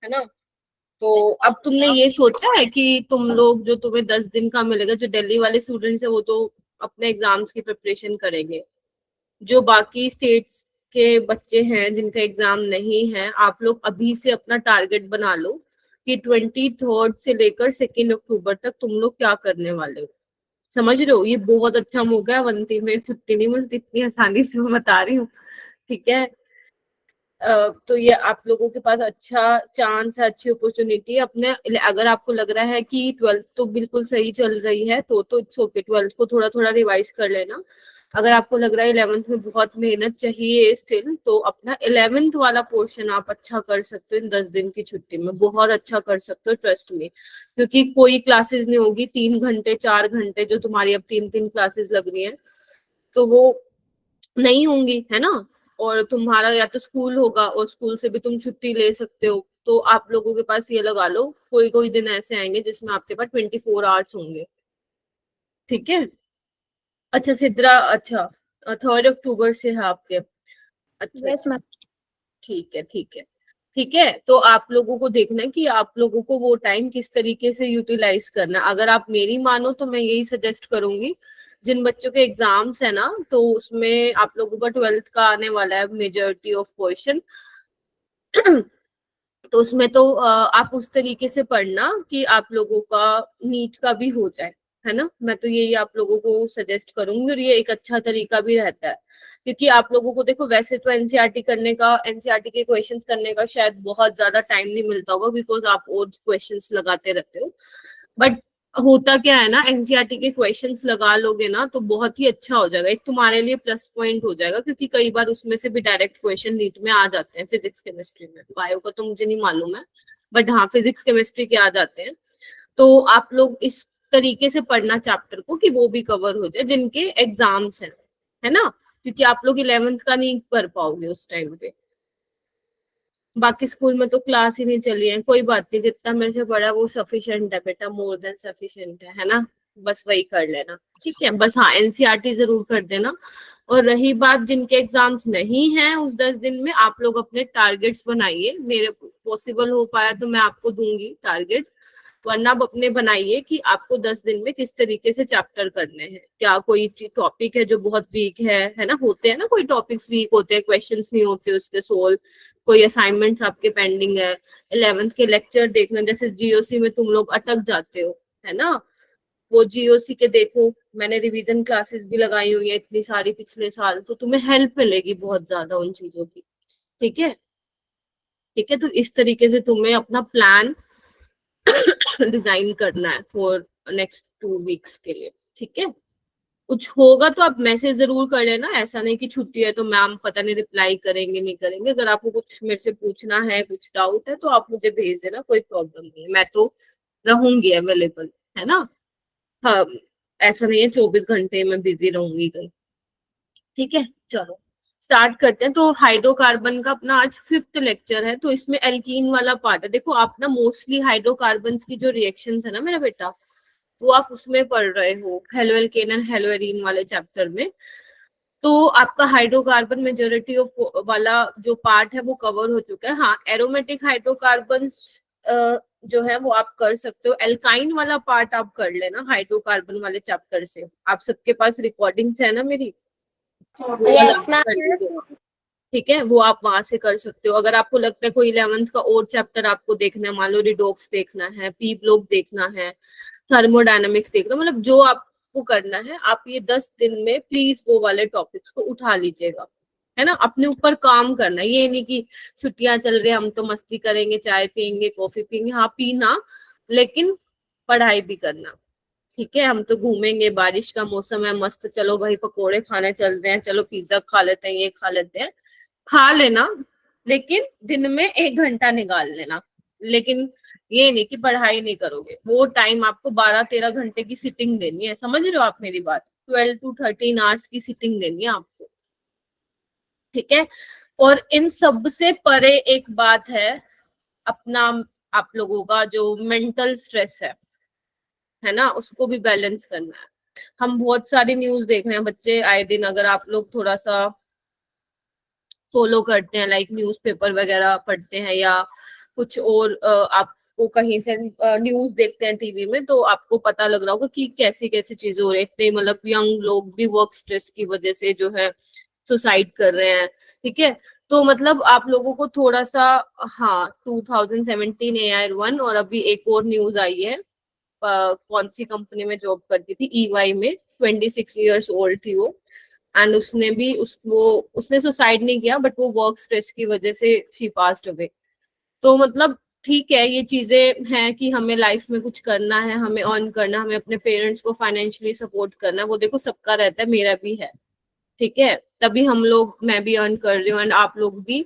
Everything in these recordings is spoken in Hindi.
है ना। तो अब तुमने ये सोचा है कि तुम लोग जो तुम्हें 10 दिन का मिलेगा, जो दिल्ली वाले स्टूडेंट्स है वो तो अपने एग्जाम्स की प्रिपरेशन करेंगे, जो बाकी स्टेट्स के बच्चे हैं जिनका एग्जाम नहीं है, आप लोग अभी से अपना टारगेट बना लो कि 23 से लेकर 2 अक्टूबर तक तुम लोग क्या करने वाले हो। समझ रहे हो, ये बहुत अच्छा मौका है अवंती में, छुट्टी नहीं मिलती इतनी आसानी से, मैं बता रही हूँ। ठीक है। तो ये आप लोगों के पास अच्छा चांस है, अच्छी अपॉर्चुनिटी है अपने। अगर आपको लग रहा है कि 12th तो बिल्कुल सही चल रही है तो इट्स ओके, 12th को थोड़ा थोड़ा रिवाइज कर लेना। अगर आपको लग रहा है 11th में बहुत मेहनत चाहिए स्टिल, तो अपना 11th वाला पोर्शन आप अच्छा कर सकते हो इन 10 दिन की छुट्टी में, बहुत अच्छा कर सकते हो, ट्रस्ट में। क्योंकि कोई क्लासेस नहीं होगी, 3 घंटे 4 घंटे जो तुम्हारी अब 3 3 क्लासेस लग रही है तो वो नहीं होंगी, है ना। और तुम्हारा या तो स्कूल होगा और स्कूल से भी तुम छुट्टी ले सकते हो। तो आप लोगों के पास ये लगा लो, कोई कोई दिन ऐसे आएंगे जिसमें आपके पास 24 आवर्स होंगे। ठीक है। अच्छा सिद्रा, अच्छा 3 अक्टूबर से है आपके। अच्छा यस अच्छा। मैम। ठीक है ठीक है। ठीक है, तो आप लोगों को देखना है कि आप लोगों को वो टाइम किस तरीके से यूटिलाइज करना है। अगर आप मेरी मानो तो मैं यही सजेस्ट करूंगी, जिन बच्चों के एग्जाम्स है ना, तो उसमें आप लोगों का 12th का आने वाला है मेजोरिटी ऑफ क्वेश्चन। तो उसमें तो आप उस तरीके से पढ़ना कि आप लोगों का नीट का भी हो जाए, है ना। मैं तो यही आप लोगों को सजेस्ट करूंगी, और ये एक अच्छा तरीका भी रहता है। क्योंकि आप लोगों को देखो, वैसे तो एनसीईआरटी करने का, एनसीईआरटी के क्वेश्चंस करने का शायद बहुत ज्यादा टाइम नहीं मिलता होगा, बिकॉज आप और क्वेश्चंस लगाते रहते हो। बट होता क्या है ना, एनसीईआरटी के क्वेश्चंस लगा लोगे ना तो बहुत ही अच्छा हो जाएगा, एक तुम्हारे लिए प्लस पॉइंट हो जाएगा। क्योंकि कई बार उसमें से भी डायरेक्ट क्वेश्चन नीट में आ जाते हैं, फिजिक्स केमिस्ट्री में, बायो का तो मुझे नहीं मालूम है, बट हाँ फिजिक्स केमिस्ट्री के आ जाते हैं। तो आप लोग इस तरीके से पढ़ना चैप्टर को कि वो भी कवर हो जाए जिनके एग्जाम्स हैं, है ना। क्योंकि आप लोग 11th का नहीं कर पाओगे उस टाइम पे। बाकी स्कूल में तो क्लास ही नहीं चली है, कोई बात नहीं, जितना मेरे से पढ़ा वो सफिशिएंट है बेटा, मोर देन सफिशिएंट है ना। बस वही कर लेना, ठीक है। बस हाँ एनसीईआरटी जरूर कर देना। और रही बात जिनके एग्जाम्स नहीं है उस 10 दिन में, आप लोग अपने टारगेट्स बनाइए, मेरे पॉसिबल हो पाया तो मैं आपको दूंगी टारगेट्स, वरना आप अपने बनाइए कि आपको 10 दिन में किस तरीके से चैप्टर करने हैं। क्या कोई टॉपिक है जो बहुत वीक है ना, होते हैं ना कोई टॉपिक्स वीक होते हैं, क्वेश्चंस नहीं होते उसके सोल्व, कोई असाइनमेंट्स आपके पेंडिंग है, 11th के लेक्चर देखना, जैसे जीओसी में तुम लोग अटक जाते हो, है ना। वो जीओसी के देखो, मैंने रिवीजन क्लासेस भी लगाई हुई है इतनी सारी पिछले साल, तो तुम्हें हेल्प मिलेगी बहुत ज्यादा उन चीजों की। ठीक है। ठीक है, तो इस तरीके से तुम्हें अपना प्लान डिजाइन करना है फॉर नेक्स्ट 2 वीक्स के लिए। ठीक है। कुछ होगा तो आप मैसेज जरूर कर लेना, ऐसा नहीं कि छुट्टी है तो मैम पता नहीं रिप्लाई करेंगे नहीं करेंगे। अगर आपको कुछ मेरे से पूछना है, कुछ डाउट है, तो आप मुझे भेज देना, कोई प्रॉब्लम नहीं है, मैं तो रहूंगी अवेलेबल, है ना। हाँ, ऐसा नहीं है 24 घंटे मैं बिजी रहूंगी कहीं। ठीक है, चलो स्टार्ट करते हैं। तो हाइड्रोकार्बन का अपना आज 5th लेक्चर है, तो इसमें एल्कीन वाला पार्ट है। देखो आप ना मोस्टली हाइड्रोकार्बन्स की जो रिएक्शंस है ना मेरा बेटा, वो आप उसमें पढ़ रहे हो, halo alkane and hello arene वाले चैप्टर में। तो आपका हाइड्रोकार्बन मेजोरिटी ऑफ वाला जो पार्ट है वो कवर हो चुका है। हाँ एरोमेटिक हाइड्रोकार्बन्स जो है वो आप कर सकते हो, एल्काइन वाला पार्ट आप कर लेना हाइड्रोकार्बन वाले चैप्टर से। आप सबके पास रिकॉर्डिंग्स है ना मेरी, वो वाला यस आप कर मैम। लीजिए। ठीक है, वो आप वहां से कर सकते हो। अगर आपको लगता है कोई 11th का और चैप्टर आपको देखना है, मान लो रिडोक्स देखना है, पी ब्लॉक देखना है, थर्मोडायनामिक्स देखना, मतलब जो आपको करना है, आप ये 10 दिन में प्लीज वो वाले टॉपिक्स को उठा लीजिएगा, है ना। अपने ऊपर काम करना है, ये नहीं कि छुट्टियां चल रही हम तो मस्ती करेंगे, चाय पियेंगे, कॉफी पियेंगे, हाँ पीना, लेकिन पढ़ाई भी करना। ठीक है, हम तो घूमेंगे, बारिश का मौसम है मस्त, चलो भाई पकोड़े खाने चलते हैं, चलो पिज्जा खा लेते हैं, ये खा लेते हैं, खा लेना, लेकिन दिन में 1 घंटा निकाल लेना। लेकिन ये नहीं कि पढ़ाई नहीं करोगे, वो टाइम आपको 12 13 घंटे की सिटिंग देनी है, समझ रहे हो आप मेरी बात, 12 to 13 आवर्स की सिटिंग देनी है आपको। ठीक है। और इन सब से परे एक बात है, अपना आप लोगों का जो मेंटल स्ट्रेस है ना, उसको भी बैलेंस करना है। हम बहुत सारी न्यूज देख रहे हैं बच्चे आए दिन, अगर आप लोग थोड़ा सा फॉलो करते हैं, लाइक न्यूज़पेपर वगैरह पढ़ते हैं या कुछ और आपको कहीं से न्यूज देखते हैं टीवी में, तो आपको पता लग रहा होगा कि कैसी कैसी चीजें हो रही है। इतने मतलब यंग लोग भी वर्क स्ट्रेस की वजह से जो है सुसाइड कर रहे हैं। ठीक है, तो मतलब आप लोगों को थोड़ा सा, हाँ 2017 AR1, और अभी एक और न्यूज आई है, कौन सी कंपनी में जॉब करती थी, EY में, 26 years ओल्ड थी वो, एंड उसने भी उसने सुसाइड नहीं किया, बट वो वर्क स्ट्रेस की वजह से शी पास्ड अवे। तो मतलब ठीक है, ये चीजें हैं कि हमें लाइफ में कुछ करना है, हमें अर्न करना, हमें अपने पेरेंट्स को फाइनेंशियली सपोर्ट करना है, वो देखो सबका रहता है, मेरा भी है। ठीक है, तभी हम लोग, मैं भी अर्न कर रही हूँ एंड आप लोग भी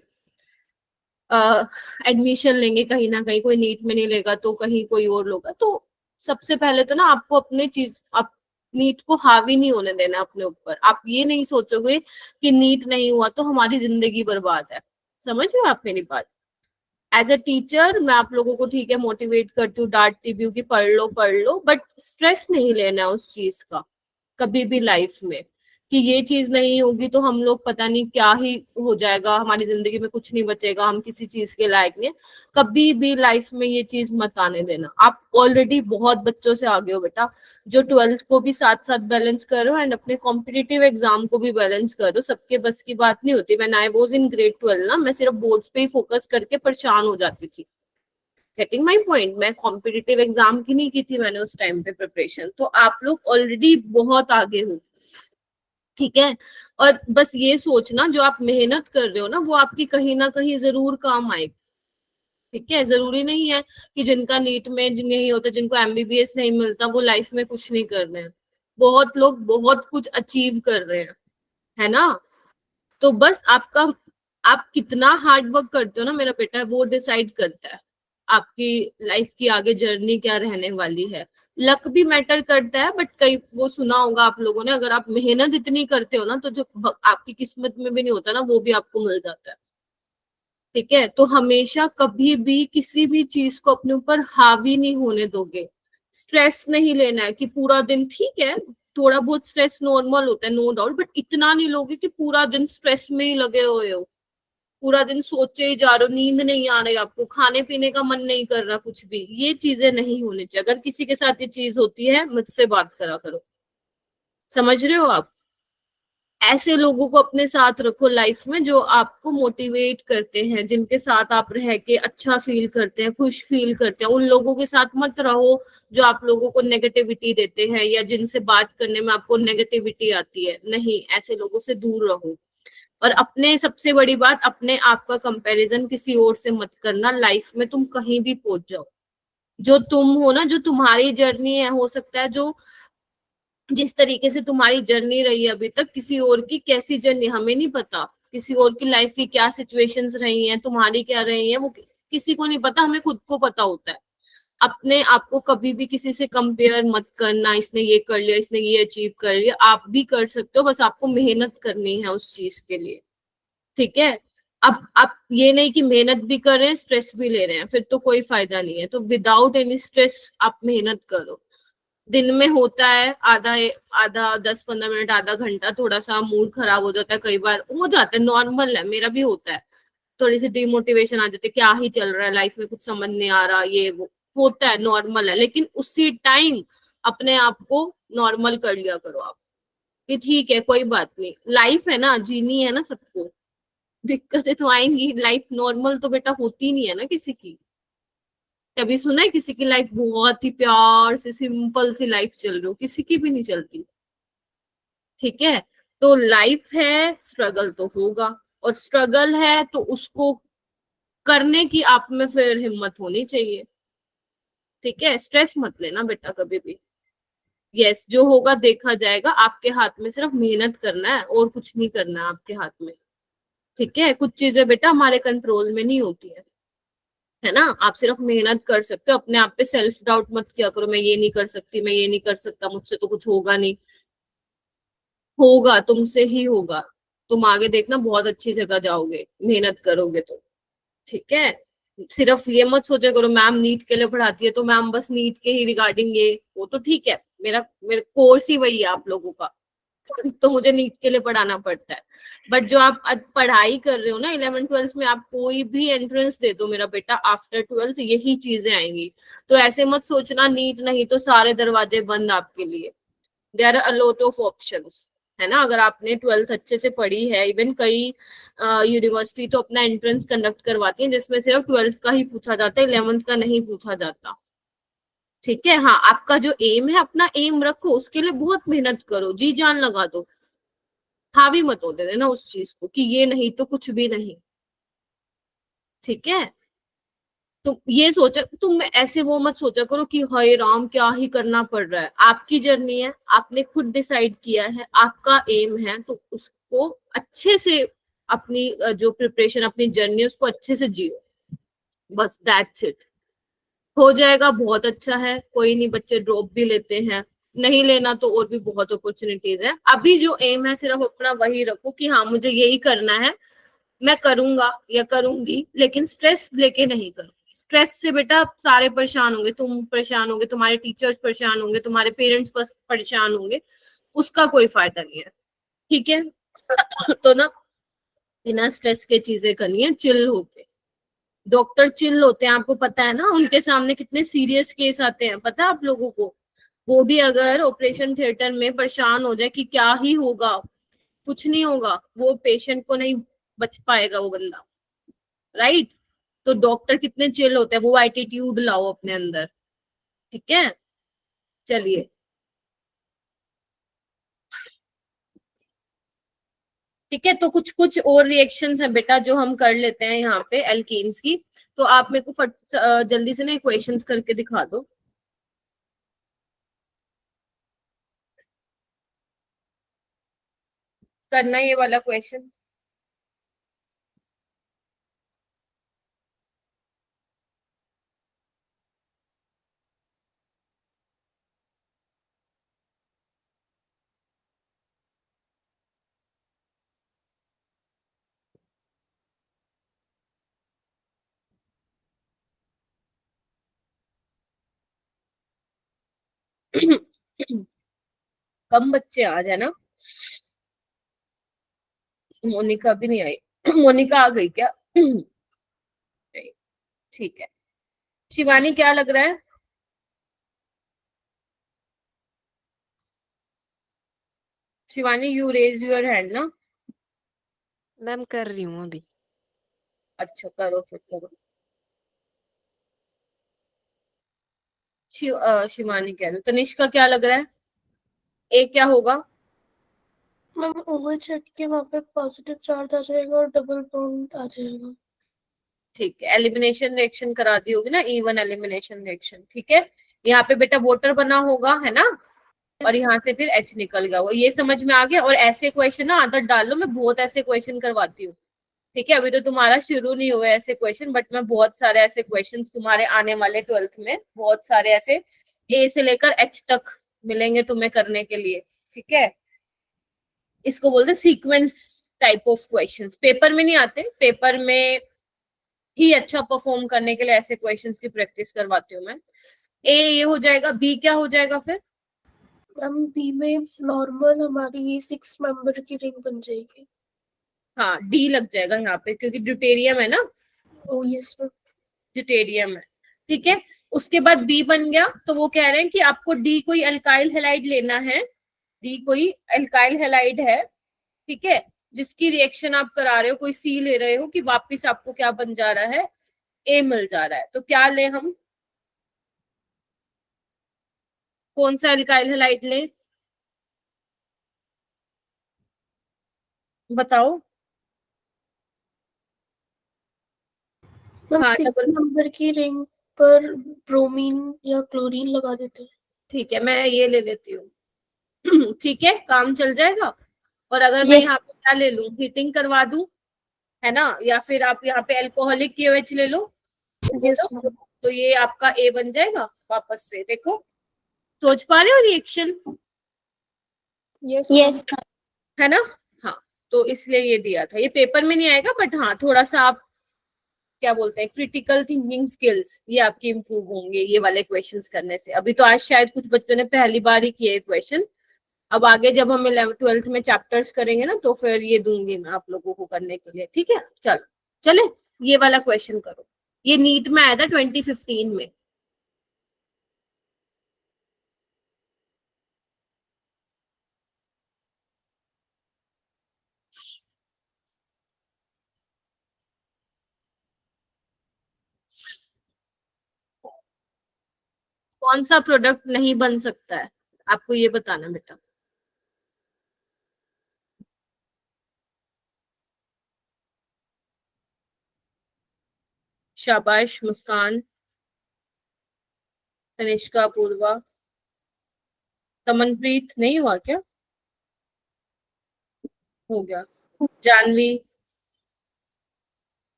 एडमिशन लेंगे कहीं ना कहीं, कोई नीट में नहीं लेगा तो कहीं कोई और लोगा। तो सबसे पहले तो ना आपको अपने चीज, आप नीट को हावी नहीं होने देना अपने ऊपर। आप ये नहीं सोचोगे कि नीट नहीं हुआ तो हमारी जिंदगी बर्बाद है। समझ रहे हो आप मेरी बात? एज अ टीचर मैं आप लोगों को ठीक है मोटिवेट करती हूँ, डांटती भी हूँ कि पढ़ लो, बट स्ट्रेस नहीं लेना है उस चीज का कभी भी लाइफ में, कि ये चीज नहीं होगी तो हम लोग पता नहीं क्या ही हो जाएगा, हमारी जिंदगी में कुछ नहीं बचेगा, हम किसी चीज के लायक नहीं है। कभी भी लाइफ में ये चीज मत आने देना। आप ऑलरेडी बहुत बच्चों से आगे हो बेटा, जो 12th को भी साथ साथ बैलेंस करो एंड अपने कॉम्पिटिटिव एग्जाम को भी बैलेंस करो। सबके बस की बात नहीं होती। When I was in grade 12 ना, मैं सिर्फ बोर्ड्स पे ही फोकस करके परेशान हो जाती थी। Getting my point? मैं कॉम्पिटिटिव एग्जाम की नहीं की थी मैंने उस टाइम पे प्रिपरेशन। तो आप लोग ऑलरेडी बहुत आगे हो। ठीक है, और बस ये सोचना जो आप मेहनत कर रहे हो ना, वो आपकी कहीं ना कहीं जरूर काम आएगी। ठीक है, जरूरी नहीं है कि जिनका नीट में नहीं होता, जिनको MBBS नहीं मिलता, वो लाइफ में कुछ नहीं कर रहे हैं। बहुत लोग बहुत कुछ अचीव कर रहे हैं, है ना? तो बस आपका, आप कितना हार्ड वर्क करते हो ना मेरा बेटा, वो डिसाइड करता है आपकी लाइफ की आगे जर्नी क्या रहने वाली है। लक भी मैटर करता है, बट कई वो सुना होगा आप लोगों ने, अगर आप मेहनत इतनी करते हो ना, तो जो आपकी किस्मत में भी नहीं होता ना, वो भी आपको मिल जाता है। ठीक है, तो हमेशा कभी भी किसी भी चीज को अपने ऊपर हावी नहीं होने दोगे। स्ट्रेस नहीं लेना है कि पूरा दिन, ठीक है थोड़ा बहुत स्ट्रेस नॉर्मल होता है, नो डाउट, बट इतना नहीं लोगे कि पूरा दिन स्ट्रेस में ही लगे हुए हो, पूरा दिन सोचे ही जा रहे हो, नींद नहीं आ रही आपको, खाने पीने का मन नहीं कर रहा, कुछ भी। ये चीजें नहीं होनी चाहिए। अगर किसी के साथ ये चीज होती है, मुझसे बात करा करो। समझ रहे हो आप? ऐसे लोगों को अपने साथ रखो लाइफ में, जो आपको मोटिवेट करते हैं, जिनके साथ आप रह के अच्छा फील करते हैं, खुश फील करते हैं। उन लोगों के साथ मत रहो जो आप लोगों को नेगेटिविटी देते हैं, या जिनसे बात करने में आपको नेगेटिविटी आती है। नहीं, ऐसे लोगों से दूर रहो। और अपने, सबसे बड़ी बात, अपने आप का कंपैरिजन किसी और से मत करना। लाइफ में तुम कहीं भी पहुंच जाओ, जो तुम हो ना, जो तुम्हारी जर्नी है, हो सकता है जो जिस तरीके से तुम्हारी जर्नी रही है अभी तक, किसी और की कैसी जर्नी हमें नहीं पता, किसी और की लाइफ की क्या सिचुएशंस रही हैं, तुम्हारी क्या रही है, वो किसी को नहीं पता, हमें खुद को पता होता है। अपने आप को कभी भी किसी से कंपेयर मत करना, इसने ये कर लिया, इसने ये अचीव कर लिया, आप भी कर सकते हो, बस आपको मेहनत करनी है उस चीज के लिए। ठीक है, अब आप ये नहीं कि मेहनत भी कर रहे हैं स्ट्रेस भी ले रहे हैं, फिर तो कोई फायदा नहीं है। तो विदाउट एनी स्ट्रेस आप मेहनत करो। दिन में होता है आधा आधा 10-15 मिनट, आधा घंटा थोड़ा सा मूड खराब हो जाता है, कई बार हो जाता है, नॉर्मल है, मेरा भी होता है। थोड़ी सी डिमोटिवेशन आ जाती है, क्या ही चल रहा है लाइफ में, कुछ समझ नहीं आ रहा, ये वो होता है, नॉर्मल है। लेकिन उसी टाइम अपने आप को नॉर्मल कर लिया करो आप, कि ठीक है कोई बात नहीं, लाइफ है ना, जीनी है ना सबको, दिक्कतें तो आएंगी, लाइफ नॉर्मल तो बेटा होती नहीं है ना किसी की। कभी सुना है किसी की लाइफ बहुत ही प्यार से सिंपल सी लाइफ चल रही हो? किसी की भी नहीं चलती। ठीक है, तो लाइफ है, स्ट्रगल तो होगा, और स्ट्रगल है तो उसको करने की आप में फिर हिम्मत होनी चाहिए। ठीक है, स्ट्रेस मत लेना बेटा कभी भी। यस, जो होगा देखा जाएगा, आपके हाथ में सिर्फ मेहनत करना है, और कुछ नहीं करना है आपके हाथ में। ठीक है, कुछ चीजें बेटा हमारे कंट्रोल में नहीं होती है ना। आप सिर्फ मेहनत कर सकते हो, अपने आप पे सेल्फ डाउट मत किया करो, मैं ये नहीं कर सकती, मैं ये नहीं कर सकता, मुझसे तो कुछ होगा नहीं। होगा, तुमसे ही होगा। तुम आगे देखना बहुत अच्छी जगह जाओगे, मेहनत करोगे तो। ठीक है, सिर्फ ये मत सोचा करो मैम नीट के लिए पढ़ाती है तो मैम बस नीट के ही रिगार्डिंग ये वो, तो ठीक है, मेरा मेरा कोर्स ही वही है आप लोगों का। तो मुझे नीट के लिए पढ़ाना पड़ता है। बट जो आप पढ़ाई कर रहे हो ना 11th 12th में, आप कोई भी एंट्रेंस दे दो मेरा बेटा, आफ्टर 12th यही चीजें आएंगी। तो ऐसे मत सोचना नीट नहीं तो सारे दरवाजे बंद आपके लिए। There are a lot of options, है ना। अगर आपने 12th अच्छे से पढ़ी है, इवन कई यूनिवर्सिटी तो अपना एंट्रेंस कंडक्ट करवाती है जिसमें सिर्फ 12th का ही पूछा जाता है, 11th का नहीं पूछा जाता। ठीक है, हाँ, आपका जो एम है अपना एम रखो, उसके लिए बहुत मेहनत करो, जी जान लगा दो, हावी मत होने देना उस चीज को कि ये नहीं तो कुछ भी नहीं। ठीक है, तुम ये सोचा, तुम ऐसे वो मत सोचा करो कि हाय राम क्या ही करना पड़ रहा है। आपकी जर्नी है, आपने खुद डिसाइड किया है, आपका एम है, तो उसको अच्छे से अपनी जो प्रिपरेशन, अपनी जर्नी है उसको अच्छे से जियो, बस दैट्स इट। हो जाएगा, बहुत अच्छा है, कोई नहीं, बच्चे ड्रॉप भी लेते हैं, नहीं लेना तो और भी बहुत अपॉर्चुनिटीज है। अभी जो एम है सिर्फ अपना वही रखो कि हाँ मुझे यही करना है, मैं करूंगा या करूंगी, लेकिन स्ट्रेस लेके नहीं करूंगी। स्ट्रेस से बेटा सारे परेशान होंगे, तुम परेशान होंगे, तुम्हारे टीचर्स परेशान होंगे, तुम्हारे पेरेंट्स परेशान होंगे, उसका कोई फायदा नहीं है। ठीक है, तो ना बिना स्ट्रेस के चीजें करनी है, चिल होके। डॉक्टर चिल होते हैं, आपको पता है ना, उनके सामने कितने सीरियस केस आते हैं, पता है आप लोगों को। वो भी अगर ऑपरेशन थिएटर में परेशान हो जाए कि क्या ही होगा, कुछ नहीं होगा, वो पेशेंट को नहीं बच पाएगा वो बंदा, राइट। तो डॉक्टर कितने चिल होते हैं, वो एटीट्यूड लाओ अपने अंदर। ठीक है, चलिए। ठीक है, तो कुछ कुछ और रिएक्शंस हैं बेटा जो हम कर लेते हैं यहाँ पे एल्कीन्स की। तो आप मेरे को जल्दी से ना इक्वेशंस करके दिखा दो। करना ये वाला क्वेश्चन। कम बच्चे आज है ना। मोनिका भी नहीं आई। मोनिका आ गई क्या? नहीं, ठीक है। शिवानी क्या लग रहा है? Shivani you raise your hand no. Ma'am कर रही हूँ अभी। अच्छा, करो फिर करो। शिवानी कह रहे, तनिष्का क्या लग रहा है? ए क्या होगा? मैम ओवर चेक के वहाँ पे पॉजिटिव चार्ज आ जाएगा और डबल बॉन्ड आ जाएगा। ठीक है, एलिमिनेशन रिएक्शन करा दी होगी ना, इवन एलिमिनेशन रिएक्शन। ठीक है, यहाँ पे बेटा वोटर बना होगा, है ना, और यहाँ से फिर एच निकल गया होगा, ये समझ में आ गया। और ऐसे क्वेश्चन ना आदत डालो, मैं बहुत ऐसे क्वेश्चन करवाती हूँ। ठीक है, अभी तो तुम्हारा शुरू नहीं हुआ ऐसे क्वेश्चन, बट मैं बहुत सारे ऐसे क्वेश्चन तुम्हारे आने वाले 12th में, बहुत सारे ऐसे ए से लेकर एच तक मिलेंगे तुम्हें करने के लिए। ठीक है, इसको बोलते sequence type of questions, paper में नहीं आते, पेपर में ही अच्छा परफॉर्म करने के लिए ऐसे क्वेश्चंस की प्रैक्टिस करवाती हूँ मैं। ए ये हो जाएगा, बी क्या हो जाएगा फिर? मैम बी में नॉर्मल हमारी 6 मेंबर की रिंग बन जाएगी। हाँ, डी लग जाएगा यहाँ पे क्योंकि ड्यूटेरियम है ना। ओ यस मैम। ड्यूटेरियम है। ठीक है, उसके बाद बी बन गया, तो वो कह रहे हैं कि आपको डी कोई अल्काइल हैलाइड लेना है, डी कोई अल्काइल हैलाइड है, ठीक है, जिसकी रिएक्शन आप करा रहे हो, कोई सी ले रहे हो, कि वापस आपको क्या बन जा रहा है, ए मिल जा रहा है। तो क्या ले हम, कौन सा अल्काइल हैलाइड ले, बताओ। मैम हाँ 6 डबल, मेंबर की रिंग पर ब्रोमीन या क्लोरीन लगा देते हैं। ठीक है, मैं ये ले लेती हूँ। ठीक है, काम चल जाएगा। और अगर मैं यस यहाँ पे क्या ले लूँ, हीटिंग करवा दूं, है ना, या फिर आप यहाँ पे अल्कोहलिक KOH ले लो, यस बोलो, मैम। तो ये आपका ए बन जाएगा। वापस से देखो, सोच पा रहे हो रिएक्शन, यस मैम। है ना। हाँ, तो इसलिए ये दिया था, ये पेपर में नहीं आएगा, बट हाँ थोड़ा सा आप क्या बोलते हैं, क्रिटिकल थिंकिंग स्किल्स ये आपकी इंप्रूव होंगे ये वाले क्वेश्चंस करने से। अभी तो आज शायद कुछ बच्चों ने पहली बार ही किए क्वेश्चन, अब आगे जब हम 11th-12th में चैप्टर्स करेंगे ना, तो फिर ये दूंगी मैं आप लोगों को करने के लिए, ठीक है। चलो चले, ये वाला क्वेश्चन करो। ये नीट में आया था 2015 में। कौन सा प्रोडक्ट नहीं बन सकता है, आपको ये बताना बेटा। शाबाश मुस्कान, तनिष्का, पूर्वा, तमनप्रीत, नहीं हुआ क्या? हो गया। जानवी,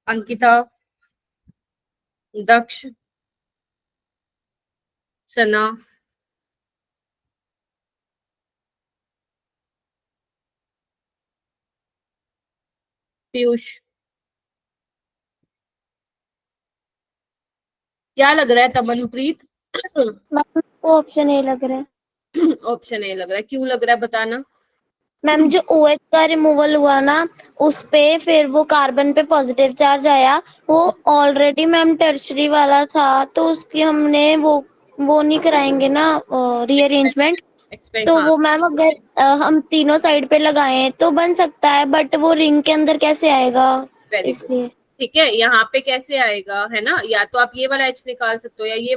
अंकिता, दक्ष, सना, पीयूष। क्या लग रहा है तमनप्रीत? मैम को ऑप्शन ए लग रहा है। ऑप्शन ए लग रहा है, क्यों लग रहा है बताना। मैम जो OH का रिमूवल हुआ ना, उस पे फिर वो कार्बन पे पॉजिटिव चार्ज आया, वो ऑलरेडी मैम टर्शरी वाला था, तो उसकी हमने वो नहीं कराएंगे ना रीअरेंजमेंट। तो हाँ, वो मैम अगर हम तीनों साइड पे लगाएं तो बन सकता है, बट वो रिंग के अंदर कैसे आएगा, वेरी गुड। इसलिए। ठीक है, यहाँ पे कैसे आएगा, है ना? या तो आप ये वाला एच निकाल सकते हो, या ये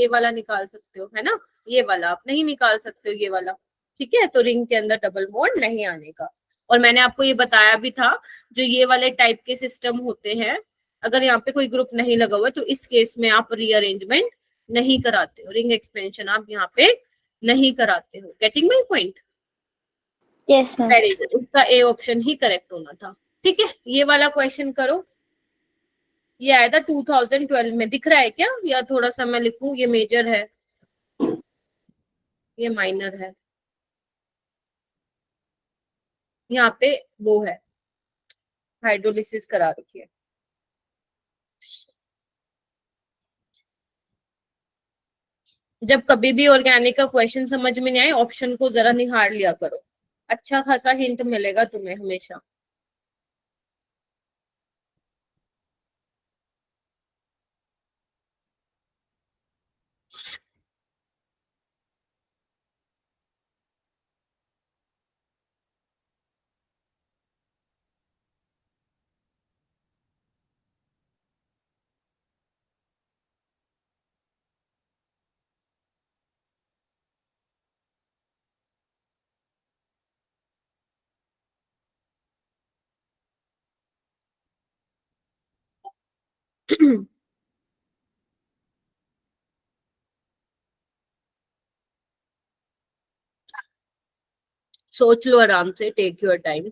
वाला निकाल सकते हो, है ना? ये वाला आप नहीं निकाल सकते हो, ये वाला। ठीक है, तो रिंग के अंदर डबल बॉन्ड नहीं आने का। और मैंने आपको ये बताया भी था, जो ये वाले टाइप के सिस्टम होते हैं, अगर यहाँ पे कोई ग्रुप नहीं लगा हुआ, तो इस केस में आप रीअरेंजमेंट नहीं कराते हो, रिंग एक्सपेंशन आप यहाँ पे नहीं कराते हो। Getting my point? Yes ma'am. Very good, उसका ए ऑप्शन ही करेक्ट होना था। ठीक है, ये वाला क्वेश्चन करो। ये आया था 2012 में, दिख रहा है क्या? या थोड़ा सा मैं लिखूं, ये मेजर है, ये माइनर है। यहाँ पे वो है, हाइड्रोलिसिस करा रखी है। जब कभी भी ऑर्गेनिक का क्वेश्चन समझ में नहीं आए, ऑप्शन को जरा निहार लिया करो, अच्छा खासा हिंट मिलेगा तुम्हें हमेशा। सोच लो आराम से, टेक योर टाइम।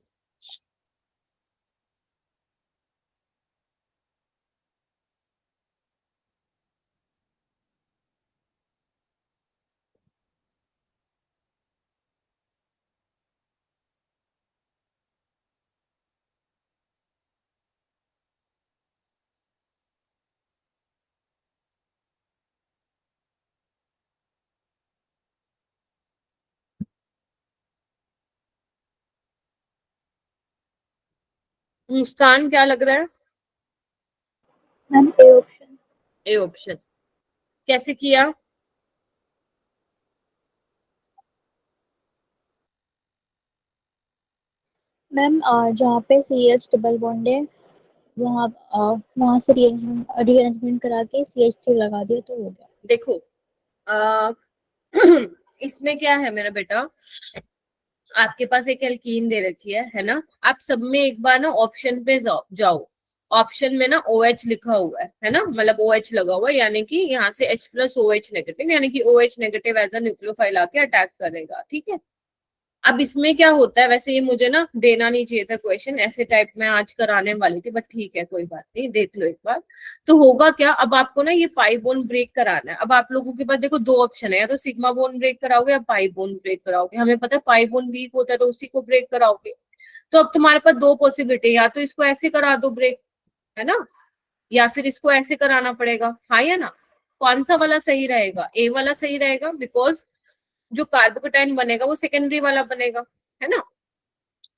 मुस्कान, क्या लग रहा है? Ma'am A option. A option, कैसे किया? मैम जहाँ पे CH डबल बॉन्ड है, वहाँ से रीअरेंजमेंट करा के CH3 लगा दिया तो हो गया। देखो, आ, इसमें क्या है मेरा बेटा, आपके पास एक एल्कीन दे रखी है ना? आप सब में एक बार ना ऑप्शन पे जाओ। ऑप्शन में ना OH लिखा हुआ है ना? मतलब OH लगा हुआ है, यानी कि यहाँ से H+OH नेगेटिव, यानी कि OH negative as a nucleophile आके अटैक करेगा। ठीक है, अब इसमें क्या होता है, वैसे ये मुझे ना देना नहीं चाहिए था क्वेश्चन ऐसे टाइप में आज कराने वाली थी, बट ठीक है कोई बात नहीं, देख लो एक बार। तो होगा क्या, अब आपको ना ये पाई बोन ब्रेक कराना है। अब आप लोगों के पास देखो दो ऑप्शन है, या तो सिग्मा बोन ब्रेक कराओगे या पाई बोन ब्रेक कराओगे। हमें पता है पाई बोन वीक होता है, तो उसी को ब्रेक कराओगे। तो अब तुम्हारे पास दो पॉसिबिलिटी, या तो इसको ऐसे करा दो ब्रेक, है ना, या फिर इसको ऐसे कराना पड़ेगा, हाँ या ना? कौन सा वाला सही रहेगा? ए वाला सही रहेगा, बिकॉज जो कार्बोकेटाइन बनेगा वो सेकेंडरी वाला बनेगा, है ना।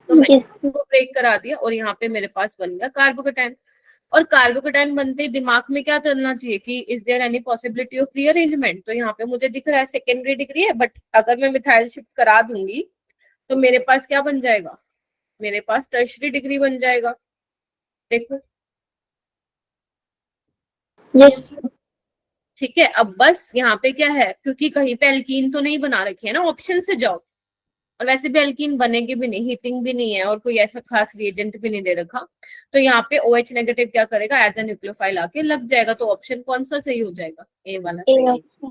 तो मैंने Yes. इसको ब्रेक करा दिया और यहाँ पे मेरे पास बन गया कार्बोकेटाइन। और कार्बोकेटाइन बनते ही दिमाग में क्या करना चाहिए कि is there any possibility of rearrangement. तो यहाँ पे मुझे दिख रहा है सेकेंडरी डिग्री है, बट अगर मैं मिथाइल शिफ्ट करा दूंगी तो मेरे पास क्या बन जाएगा, मेरे पास टर्शरी डिग्री बन जाएगा। देखो Yes. ठीक है। अब बस यहाँ पे क्या है, क्योंकि कहीं पे एल्कीन तो नहीं बना रखी है ना, ऑप्शन से जाओ। और वैसे भी एल्कीन बनेगी भी नहीं, हीटिंग भी नहीं है और कोई ऐसा खास रिएजेंट भी नहीं दे रखा। तो यहाँ पे OH नेगेटिव क्या करेगा, एज ए न्यूक्लियोफाइल आके लग जाएगा। तो ऑप्शन कौन सा सही हो जाएगा, ए वाला सही है।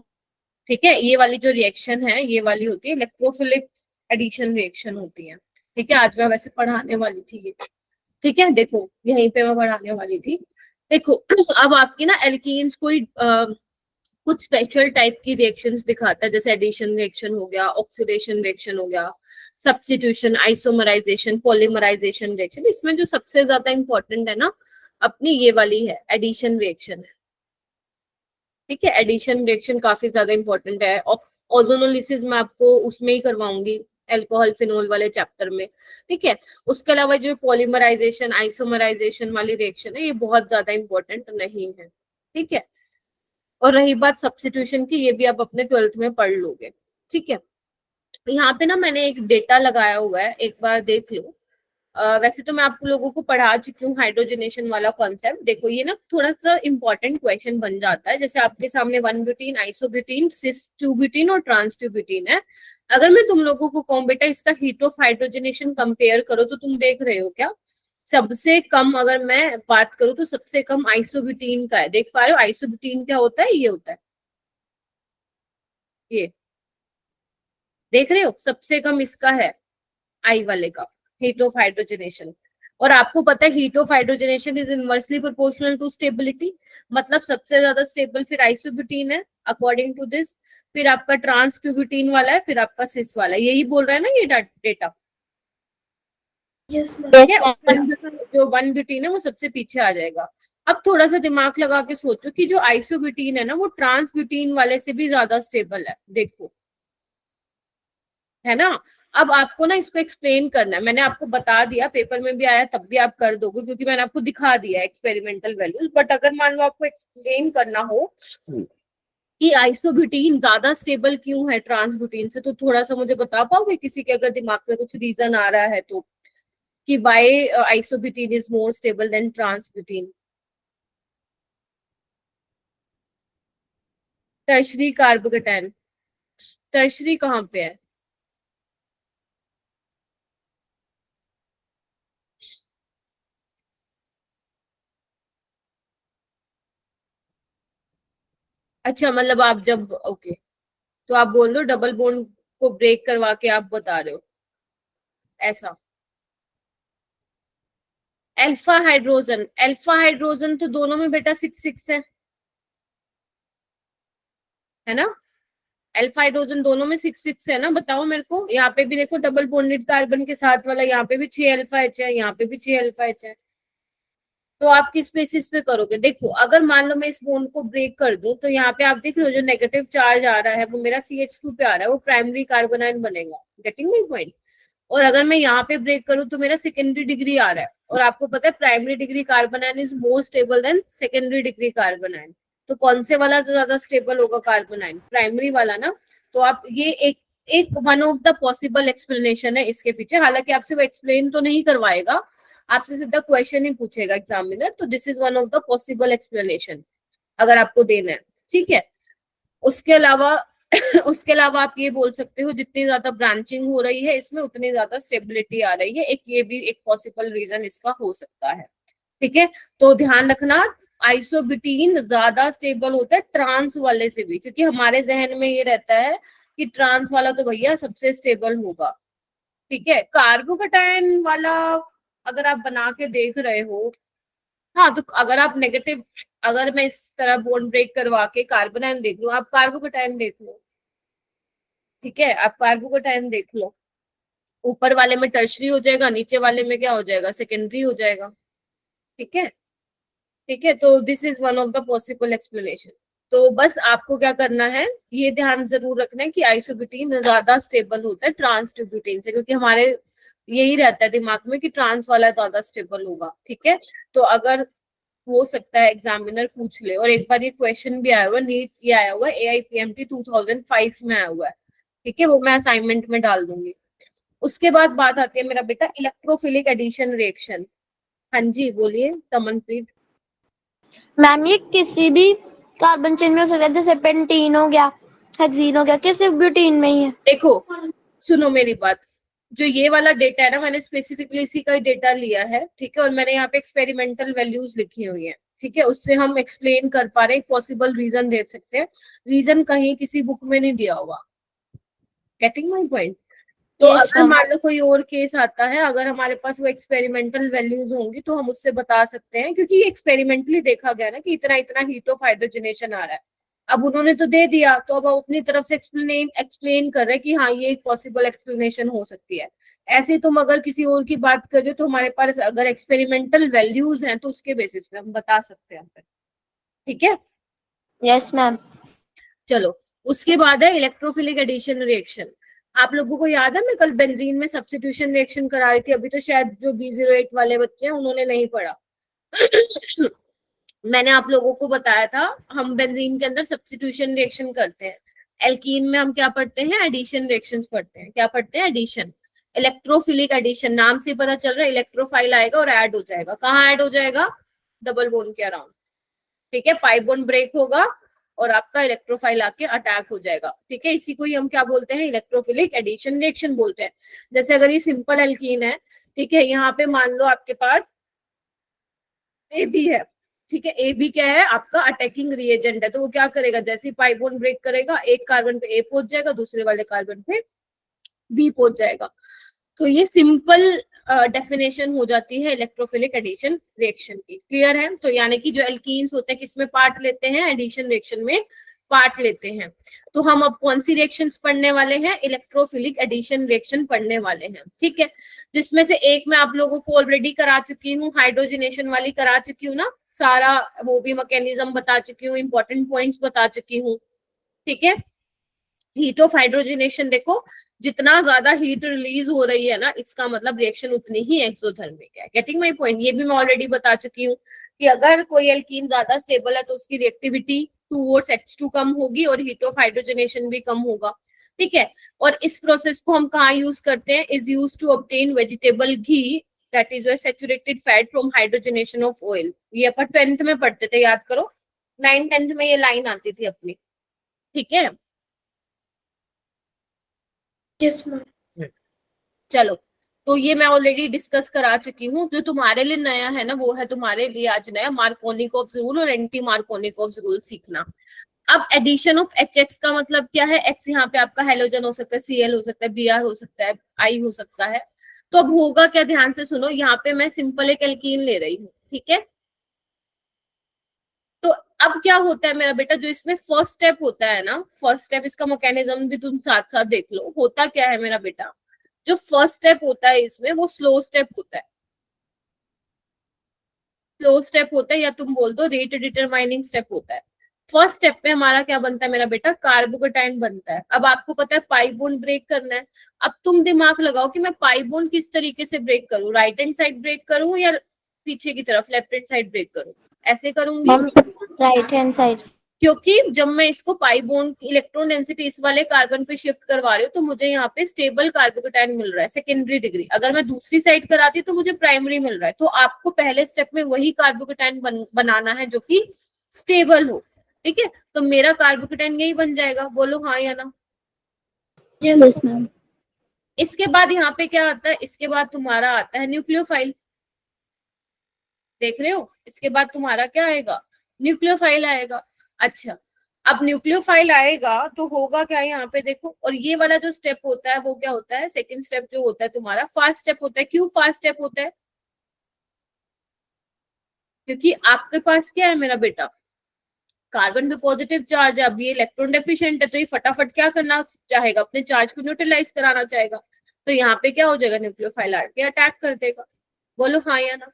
ठीक है, ये वाली जो रिएक्शन है ये वाली होती है इलेक्ट्रोफिलिक एडिशन रिएक्शन होती है। ठीक है, आज मैं वैसे पढ़ाने वाली थी ये। ठीक है, देखो यहीं पे मैं पढ़ाने वाली थी। देखो अब आपकी ना एल्कीन्स कोई कुछ स्पेशल टाइप की रिएक्शंस दिखाता है, जैसे एडिशन रिएक्शन हो गया, ऑक्सीडेशन रिएक्शन हो गया, सब्स्टिट्यूशन, आइसोमराइजेशन, पॉलीमराइजेशन रिएक्शन। इसमें जो सबसे ज्यादा इंपॉर्टेंट है ना अपनी ये वाली है, एडिशन रिएक्शन है। ठीक है, एडिशन रिएक्शन काफी ज्यादा इंपॉर्टेंट है। ओजोनोलिसिस मैं आपको उसमें ही करवाऊंगी, अल्कोहल फिनोल वाले चैप्टर में। ठीक है, उसके अलावा जो पॉलीमराइजेशन, आइसोमराइजेशन वाली रिएक्शन है ये बहुत ज्यादा इंपॉर्टेंट नहीं है। ठीक है, और रही बात सब्स्टिट्यूशन की, ये भी आप अपने 12th में पढ़ लोगे। ठीक है, यहाँ पे ना मैंने एक डेटा लगाया हुआ है, एक बार देख लो। वैसे तो मैं आप लोगों को पढ़ा चुकी हूँ हाइड्रोजनेशन वाला कॉन्सेप्ट। देखो ये ना थोड़ा सा इंपॉर्टेंट क्वेश्चन बन जाता है। जैसे आपके सामने 1-ब्यूटीन, आइसोब्यूटीन, सिस 2-ब्यूटीन और ट्रांस 2-ब्यूटीन है। अगर मैं तुम लोगों को कहूँ बेटा इसका हीट ऑफ हाइड्रोजनेशन कंपेयर करो, तो तुम देख रहे हो क्या, सबसे कम अगर मैं बात करूं तो सबसे कम आइसोब्यूटीन का है। देख पा रहे हो आइसोब्यूटीन क्या होता है, ये होता है ये, देख रहे हो सबसे कम इसका है आई वाले का हीट ऑफ हाइड्रोजनेशन। और आपको पता है heat of hydrogenation is inversely proportional to stability, मतलब सबसे ज्यादा स्टेबल फिर आइसोब्यूटीन है अकॉर्डिंग टू दिस, फिर आपका ट्रांस 2-ब्यूटीन वाला है, फिर आपका सिस वाला है। यही बोल रहा है ना ये डेटा। Yes ma'am. ठीक है, जो 1-ब्यूटीन है वो सबसे पीछे आ जाएगा। अब थोड़ा सा दिमाग लगा के सोचो कि जो आइसोब्यूटीन है ना वो ट्रांस ब्यूटीन वाले से भी ज्यादा स्टेबल है, देखो, है ना। अब आपको ना इसको एक्सप्लेन करना है, मैंने आपको बता दिया, पेपर में भी आया तब भी आप कर दोगे क्योंकि मैंने आपको दिखा दिया एक्सपेरिमेंटल वैल्यूज। बट अगर मान लो आपको एक्सप्लेन करना हो कि आइसोब्यूटीन ज्यादा स्टेबल क्यों है ट्रांस ब्यूटीन से, तो थोड़ा सा मुझे बता पाओगे, किसी के अगर दिमाग में कुछ रीजन आ रहा है तो, कि why isobutene is more stable than transbutene? Tertiary carbocation, tertiary कहाँ पे है, अच्छा मतलब आप जब ओके, तो आप बोल रहे हो डबल बॉन्ड को ब्रेक करवा के आप बता रहे हो ऐसा। अल्फा हाइड्रोजन तो दोनों में बेटा 6-6 है ना, अल्फा हाइड्रोजन दोनों में 6-6 है ना, बताओ मेरे को। यहाँ पे भी देखो डबल बॉन्डेड कार्बन के साथ वाला, यहाँ पे भी 6 अल्फा एच है, यहाँ पे भी 6 अल्फा एच है। तो आप किस बेसिस पे करोगे, देखो अगर मान लो मैं इस बॉन्ड को ब्रेक कर दूं तो यहाँ पे आप देख रहे हो जो नेगेटिव चार्ज आ रहा है वो मेरा CH2 पे आ रहा है, वो प्राइमरी कार्बोनाइल बनेगा, गेटिंग माय पॉइंट। और अगर मैं यहाँ पे ब्रेक करूँ तो मेरा सेकेंडरी डिग्री आ रहा है, और आपको पता है primary decree carbonyl is more stable then secondary degree carbonyl. तो कौन से वाला ज्यादा स्टेबल होगा कार्बोनाइल, प्राइमरी वाला ना। तो आप ये एक one of the possible explanation है इसके पीछे। हालांकि आपसे वो एक्सप्लेन तो नहीं करवाएगा, आपसे सीधा क्वेश्चन ही पूछेगा एग्जामिनर। तो this is one of the possible explanation अगर आपको देना है। ठीक है, उसके अलावा उसके अलावा आप ये बोल सकते हो जितनी ज्यादा ब्रांचिंग हो रही है इसमें उतनी ज्यादा स्टेबिलिटी आ रही है, एक ये भी एक पॉसिबल रीजन इसका हो सकता है। ठीक है, तो ध्यान रखना आइसोब्यूटीन ज्यादा स्टेबल होता है ट्रांस वाले से भी, क्योंकि हमारे जहन में ये रहता है कि ट्रांस वाला तो भैया सबसे स्टेबल होगा। ठीक है, कार्बोकेटाइन वाला अगर आप बना के देख रहे हो, हाँ तो अगर आप नेगेटिव, अगर मैं इस तरह बॉन्ड ब्रेक करवा के कार्बोनाइन देख लूं, आप कार्बोकेटाइन देख लो। ठीक है, आप कार्बोकेटाइन देख लो, ऊपर वाले में टर्शरी हो जाएगा, नीचे वाले में क्या हो जाएगा, सेकेंडरी हो जाएगा। ठीक है, ठीक है, तो this is one of the possible explanation. तो बस आपको क्या करना है, ये ध्यान जरूर रखना है कि आइसोब्यूटीन ज्यादा स्टेबल होता है ट्रांस टू ब्यूटीन से, क्योंकि हमारे यही रहता है दिमाग में कि ट्रांस वाला ज्यादा स्टेबल होगा। ठीक है, तो अगर हो सकता है एग्जामिनर पूछ ले, और एक बार ये क्वेश्चन भी आया हुआ नीट, ये आया हुआ AIPMT 2005 में आया हुआ है। ठीक है, वो मैं असाइनमेंट में डाल दूंगी। उसके बाद बात आती है मेरा बेटा इलेक्ट्रोफिलिक एडिशन रिएक्शन। हाँ जी बोलिए तमनप्रीत। मैम ये किसी भी कार्बन चेन में हो सकता है, जैसे पेंटीन हो गया, हेक्सीन हो गया, किसी ब्यूटीन में ही है। देखो सुनो मेरी बात, जो ये वाला डेटा है ना, मैंने स्पेसिफिकली इसी का ही डेटा लिया है। ठीक है, और मैंने यहाँ पे एक्सपेरिमेंटल वैल्यूज लिखी हुई है। ठीक है, उससे हम एक्सप्लेन कर पा रहे हैं, पॉसिबल रीजन दे सकते हैं, रीजन कहीं किसी बुक में नहीं दिया हुआ। Getting my point? तो Yes, अगर ma'am. मान लो कोई और केस आता है, अगर हमारे पास वो एक्सपेरिमेंटल वैल्यूज होंगी तो हम उससे बता सकते हैं, क्योंकि ये एक्सपेरिमेंटली देखा गया ना कि इतना इतना हीट ऑफ हाइड्रोजनेशन आ रहा है। अब उन्होंने तो दे दिया, तो अब अपनी तरफ से एक्सप्लेन कर रहे हैं कि हाँ ये एक पॉसिबल एक्सप्लेनेशन हो सकती है। ऐसे तुम अगर किसी और की बात कर रहे हो तो हमारे पास अगर एक्सपेरिमेंटल वैल्यूज हैं तो उसके बेसिस पे हम बता सकते हैं। ठीक है, यस मैम। चलो उसके बाद है इलेक्ट्रोफिलिक एडिशन रिएक्शन। आप लोगों को याद है मैं कल बेंजीन में सब्स्टिट्यूशन रिएक्शन करा रही थी, अभी तो शायद जो B08 वाले बच्चे हैं उन्होंने नहीं पढ़ा। मैंने आप लोगों को बताया था हम बेंजीन के अंदर सब्स्टिट्यूशन रिएक्शन करते हैं, एल्कीन में हम क्या पढ़ते हैं, एडिशन रिएक्शंस पढ़ते हैं। क्या पढ़ते हैं? एडिशन। इलेक्ट्रोफिलिक एडिशन, नाम से पता चल रहा है इलेक्ट्रोफाइल आएगा और ऐड हो जाएगा। कहाँ ऐड हो जाएगा? डबल बॉन्ड के अराउंड। ठीक है, पाई बॉन्ड ब्रेक होगा और आपका इलेक्ट्रोफाइल आके अटैक हो जाएगा। ठीक है, इसी को ही हम क्या बोलते हैं, इलेक्ट्रोफिलिक एडिशन रिएक्शन बोलते हैं। जैसे अगर ये सिंपल एल्कीन है, ठीक है, यहाँ पे मान लो आपके पास AB है। ठीक है, AB क्या है? आपका अटैकिंग रिएजेंट है। तो वो क्या करेगा, जैसे ही पाई बॉन्ड ब्रेक करेगा, एक कार्बन पे A पहुंच जाएगा, दूसरे वाले कार्बन पे B पहुंच जाएगा। तो ये सिंपल डेफिनेशन हो जाती है इलेक्ट्रोफिलिक एडिशन रिएक्शन की। क्लियर है? तो यानी कि जो एल्कीन्स होते हैं किसमें पार्ट लेते हैं? एडिशन रिएक्शन में पार्ट लेते हैं। तो हम अब कौन सी रिएक्शंस पढ़ने वाले हैं? इलेक्ट्रोफिलिक एडिशन रिएक्शन पढ़ने वाले हैं। ठीक है, जिसमें से एक मैं आप लोगों को ऑलरेडी करा चुकी हूँ, हाइड्रोजनेशन वाली करा चुकी हूँ ना, सारा वो भी मैकेनिज्म बता चुकी हूँ, इंपॉर्टेंट पॉइंट्स बता चुकी हूँ। ठीक है, हीट ऑफ हाइड्रोजनेशन देखो, जितना ज्यादा हीट रिलीज हो रही है ना, इसका मतलब रिएक्शन उतनी ही एक्सोथर्मिक है। Getting my point? ये भी मैं ऑलरेडी बता चुकी हूँ कि अगर कोई एल्कीन ज्यादा स्टेबल है तो उसकी रिएक्टिविटी टूवर्ड्स H2 कम होगी और हीट ऑफ हाइड्रोजनेशन भी कम होगा। ठीक है, और इस प्रोसेस को हम कहाँ यूज करते हैं? Is use to obtain vegetable ghee, that is saturated fat from hydrogenation of oil. ये अपन 10th में पढ़ते थे, याद करो, 9th-10th में ये लाइन आती थी अपनी। ठीक है, यस मैम। चलो, तो ये मैं ऑलरेडी डिस्कस करा चुकी हूँ। जो तुम्हारे लिए नया है ना, वो है तुम्हारे लिए आज नया मार्कोनिकोव्स रूल और एंटी मार्कोनिकोव्स रूल सीखना। अब एडिशन ऑफ HX का मतलब क्या है? X यहाँ पे आपका हेलोजन हो सकता है, Cl हो सकता है, Br हो सकता है, I हो सकता है। तो अब होगा क्या, ध्यान से सुनो, यहाँ पे मैं सिंपल एक एल्कीन ले रही हूँ। ठीक है, तो अब क्या होता है मेरा बेटा, जो इसमें फर्स्ट स्टेप होता है ना, फर्स्ट स्टेप, इसका मैकेनिज्म भी तुम साथ साथ देख लो। होता क्या है मेरा बेटा, जो फर्स्ट स्टेप होता है इसमें वो स्लो स्टेप होता है। स्लो स्टेप होता है या तुम बोल दो रेट डिटरमाइनिंग स्टेप होता है। फर्स्ट स्टेप में हमारा क्या बनता है मेरा बेटा, कार्बोकेटाइन बनता है। अब आपको पता है पाई बॉन्ड ब्रेक करना है। अब तुम दिमाग लगाओ कि मैं पाई बॉन्ड किस तरीके से ब्रेक करूं, राइट हैंड साइड ब्रेक करूं या पीछे की तरफ लेफ्ट हैंड साइड ब्रेक करूं? ऐसे करूंगी राइट हैंड साइड, क्योंकि जब मैं इसको पाई बॉन्ड इलेक्ट्रॉन डेंसिटी इस वाले कार्बन पे शिफ्ट करवा रही हूँ तो मुझे यहाँ पे स्टेबल कार्बोकेटाइन मिल रहा है, सेकेंडरी डिग्री। अगर मैं दूसरी साइड कराती तो मुझे प्राइमरी मिल रहा है। तो आपको पहले स्टेप में वही कार्बोकेटाइन बनाना है जो कि स्टेबल हो। ठीक है, तो मेरा कार्बोकेटाइन यही बन जाएगा, बोलो हाँ या ना। Yes ma'am. इसके बाद यहाँ पे क्या आता है, इसके बाद तुम्हारा आता है न्यूक्लियोफाइल। देख रहे हो, इसके बाद तुम्हारा क्या आएगा, न्यूक्लियोफाइल आएगा। अच्छा, अब न्यूक्लियोफाइल आएगा तो होगा क्या यहाँ पे देखो, और ये वाला जो स्टेप होता है वो क्या होता है, सेकंड स्टेप जो होता है तुम्हारा फास्ट स्टेप होता है। क्यों फास्ट स्टेप होता है? क्योंकि आपके पास क्या है मेरा बेटा, कार्बन पे पॉजिटिव चार्ज है। अब ये इलेक्ट्रॉन डेफिशिएंट है तो ये फटाफट क्या करना चाहेगा, अपने चार्ज को न्यूट्रलाइज कराना चाहेगा। तो यहाँ पे क्या हो जाएगा, न्यूक्लियोफाइल आके अटैक कर देगा। बोलो हाँ या ना।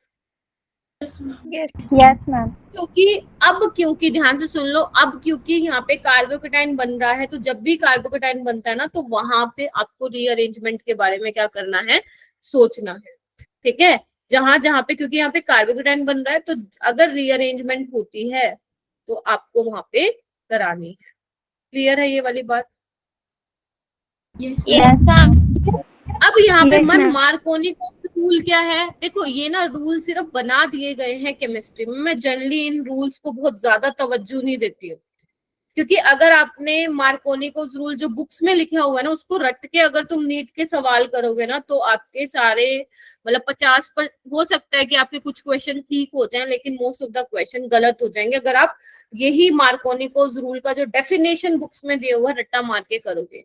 Yes ma'am. क्योंकि ध्यान से सुन लो, अब क्योंकि यहाँ पे कार्बोकेटाइन बन रहा है, तो जब भी कार्बोकेटाइन बनता है ना, तो वहां पे आपको रीअरेंजमेंट के बारे में क्या करना है, सोचना है। ठीक है, जहां जहां पे, क्योंकि यहाँ पे कार्बोकेटाइन बन रहा है, तो अगर रीअरेंजमेंट होती है तो आपको वहां पे करानी है। क्लियर है ये वाली बात? Yes ma'am. अब यहाँ पे Yes, मन ma'am. मार्कोनी का रूल क्या है? देखो, ये ना रूल सिर्फ बना दिए गए हैं केमिस्ट्री में। मैं जनरली इन रूल्स को बहुत ज्यादा तवज्जो नहीं देती हूँ, क्योंकि अगर आपने मार्कोनी को रूल जो बुक्स में लिखा हुआ है ना, उसको रट के अगर तुम नीट के सवाल करोगे ना, तो आपके सारे मतलब 50 पर हो सकता है कि आपके कुछ क्वेश्चन ठीक हो जाएं, लेकिन मोस्ट ऑफ द क्वेश्चन गलत हो जाएंगे अगर आप यही मार्कोनी को रूल का जो डेफिनेशन बुक्स में दिया हुआ रट्टा मार के करोगे।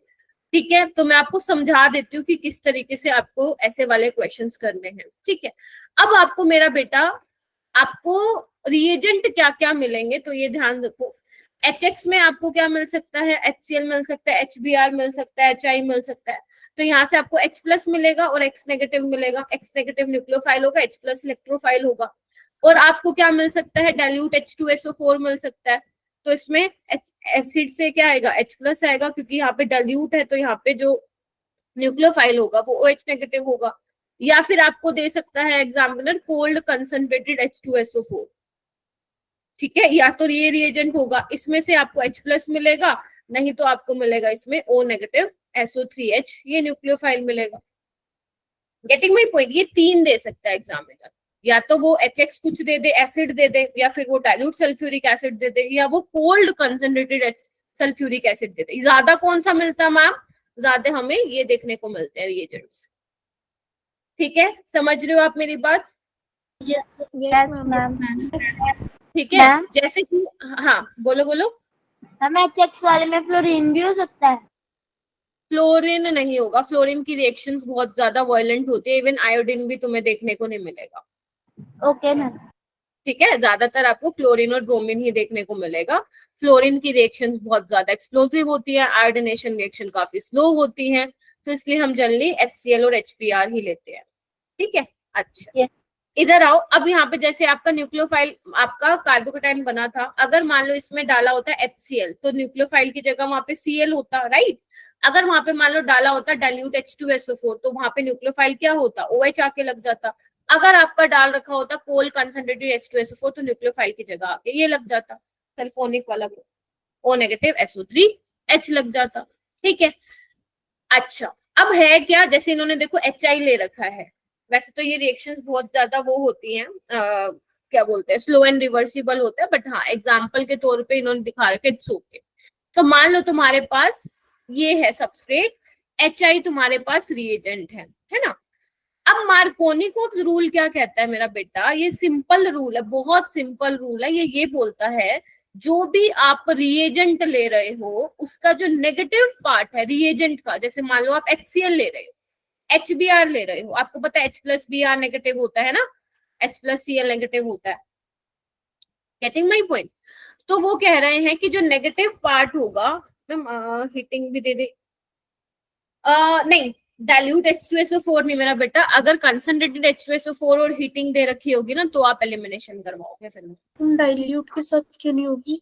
ठीक है, तो मैं आपको समझा देती हूँ कि किस तरीके से आपको ऐसे वाले क्वेश्चंस करने हैं। ठीक है, अब आपको मेरा बेटा, आपको रिएजेंट क्या क्या मिलेंगे, तो ये ध्यान रखो। HX में आपको क्या मिल सकता है? HCl मिल सकता है, HBr मिल सकता है, HI मिल सकता है। तो यहाँ से आपको H प्लस मिलेगा और X नेगेटिव मिलेगा। X नेगेटिव न्यूक्लियोफाइल होगा, H प्लस इलेक्ट्रोफाइल होगा। और आपको क्या मिल सकता है? डाइल्यूट H2SO4 मिल सकता है। तो इसमें एसिड से क्या आएगा? H प्लस आएगा, क्योंकि यहाँ पे डाइल्यूट है, तो यहाँ पे जो न्यूक्लियोफाइल होगा वो OH नेगेटिव होगा। या फिर आपको दे सकता है एग्जामिनर कोल्ड कंसंट्रेटेड H2SO4। ठीक है, या तो ये रिएजेंट होगा, इसमें से आपको H प्लस मिलेगा, नहीं तो आपको मिलेगा इसमें O नेगेटिव SO3H, ये न्यूक्लियोफाइल मिलेगा। Getting my point? ये तीन दे सकता है एग्जामिनर, या तो वो HX कुछ दे दे, एसिड दे दे, या फिर वो डाइल्यूट सल्फ्यूरिक एसिड दे दे, या वो कोल्ड कंसंट्रेटेड सल्फ्यूरिक एसिड दे दे। ज्यादा कौन सा मिलता है मैम? ज्यादा हमें ये देखने को मिलते हैं रिएजेंट्स। ठीक है, समझ रहे हो आप मेरी बात? Yes Yes, ma'am. ठीक है, मैम, जैसे कि, हाँ बोलो बोलो। मैम HX वाले में फ्लोरीन भी हो सकता है? फ्लोरीन नहीं होगा, फ्लोरीन की रिएक्शंस बहुत ज्यादा वायलेंट होती है, इवन आयोडीन भी तुम्हें देखने को नहीं मिलेगा। Okay ma'am. ठीक है, ज्यादातर आपको क्लोरीन और ब्रोमीन ही देखने को मिलेगा। फ्लोरीन की रिएक्शंस बहुत ज्यादा एक्सप्लोसिव होती है, आयोडिनेशन रिएक्शन काफी स्लो होती है, तो इसलिए हम जनरली HCl और HBr ही लेते हैं। ठीक है, अच्छा Yes. इधर आओ। अब यहाँ पे जैसे आपका न्यूक्लियोफाइल, आपका कार्बोकेटाइन बना था, अगर मान लो इसमें डाला होता है HCl, तो न्यूक्लियोफाइल की जगह वहां पे Cl होता, राइट। अगर वहां पे मान लो डाला होता डाइल्यूट H2SO4, तो वहां पे न्यूक्लियोफाइल क्या होता? OH आके लग जाता। अगर आपका डाल रखा होता कोल्ड कंसंट्रेटेड H2SO4, तो न्यूक्लियोफाइल की जगह आके ये लग जाता, सल्फोनिक वाला O नेगेटिव SO3H लग जाता। ठीक है, अच्छा अब है क्या, जैसे इन्होंने देखो HI ले रखा है। वैसे तो ये रिएक्शंस बहुत ज्यादा वो होती हैं, क्या बोलते हैं, स्लो एंड रिवर्सिबल होता है, बट हाँ एग्जाम्पल के तौर पे इन्होंने दिखा रखे इट्स ओके। तो मान लो तुम्हारे पास ये है सबस्ट्रेट, HI तुम्हारे पास रिएजेंट है ना। अब मार्कोनिकोव रूल क्या कहता है मेरा बेटा? ये सिंपल रूल है, बहुत सिंपल रूल है। ये बोलता है जो भी आप रिएजेंट ले रहे हो, उसका जो नेगेटिव पार्ट है रिएजेंट का, जैसे मान लो आप HCl ले रहे हो, HBr ले रहे हो, आपको पता है H प्लस Br नेगेटिव होता है ना, H प्लस Cl नेगेटिव होता है। Getting my point? तो वो कह रहे हैं कि जो नेगेटिव पार्ट होगा, मैम हीटिंग भी दे दे, नहीं डाइल्यूट H2SO4 नहीं मेरा बेटा, अगर कंसंट्रेटेड H2SO4 और हीटिंग दे रखी होगी ना, तो आप एलिमिनेशन करवाओगे फिर। डाइल्यूट के साथ क्यों नहीं होगी?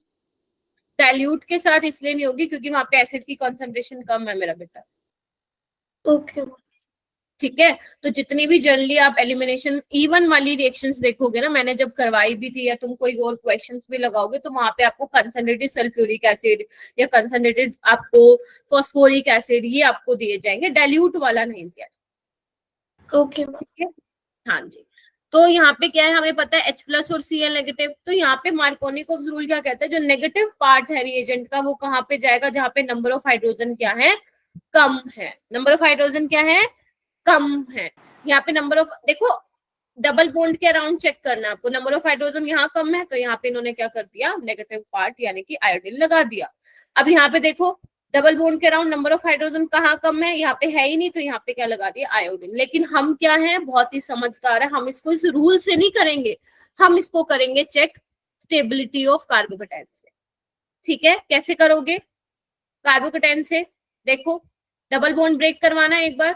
डाइल्यूट के साथ इसलिए नहीं होगी क्योंकि वहां पे एसिड की कंसंट्रेशन कम है मेरा बेटा। ओके। ठीक है, तो जितनी भी जनरली आप एलिमिनेशन इवन वाली रिएक्शंस देखोगे ना, मैंने जब करवाई भी थी, या तुम कोई और क्वेश्चंस भी लगाओगे, तो वहां पे आपको कंसंट्रेटेड सल्फ्यूरिक एसिड या कंसंट्रेटेड आपको फॉस्फोरिक एसिड ये आपको दिए जाएंगे, डाइल्यूट वाला नहीं दिया। ओके। ठीक है, हाँ जी। तो यहाँ पे क्या है, हमें पता है H प्लस और Cl नेगेटिव। तो यहाँ पे मार्कोनिकोव रूल क्या कहता है, जो नेगेटिव पार्ट है रिएजेंट का, वो कहाँ पे जाएगा? जहाँ पे नंबर ऑफ हाइड्रोजन क्या है? कम है। नंबर ऑफ हाइड्रोजन क्या है? कम है। यहाँ पे नंबर ऑफ, देखो डबल बॉन्ड के अराउंड चेक करना आपको, नंबर ऑफ हाइड्रोजन यहाँ कम है, तो यहाँ पे इन्होंने क्या कर दिया? नेगेटिव पार्ट यानी कि आयोडीन लगा दिया। अब यहाँ पे देखो डबल बॉन्ड के अराउंड नंबर ऑफ हाइड्रोजन कहाँ कम है? यहाँ पे है ही नहीं, तो यहाँ पे क्या लगा दिया? आयोडीन। लेकिन हम क्या है, बहुत ही समझदार है, हम इसको इस रूल से नहीं करेंगे, हम इसको करेंगे चेक स्टेबिलिटी ऑफ कार्बोकेटाइन से। ठीक है, कैसे करोगे? कार्बोकेटाइन से देखो, डबल बॉन्ड ब्रेक करवाना है एक बार,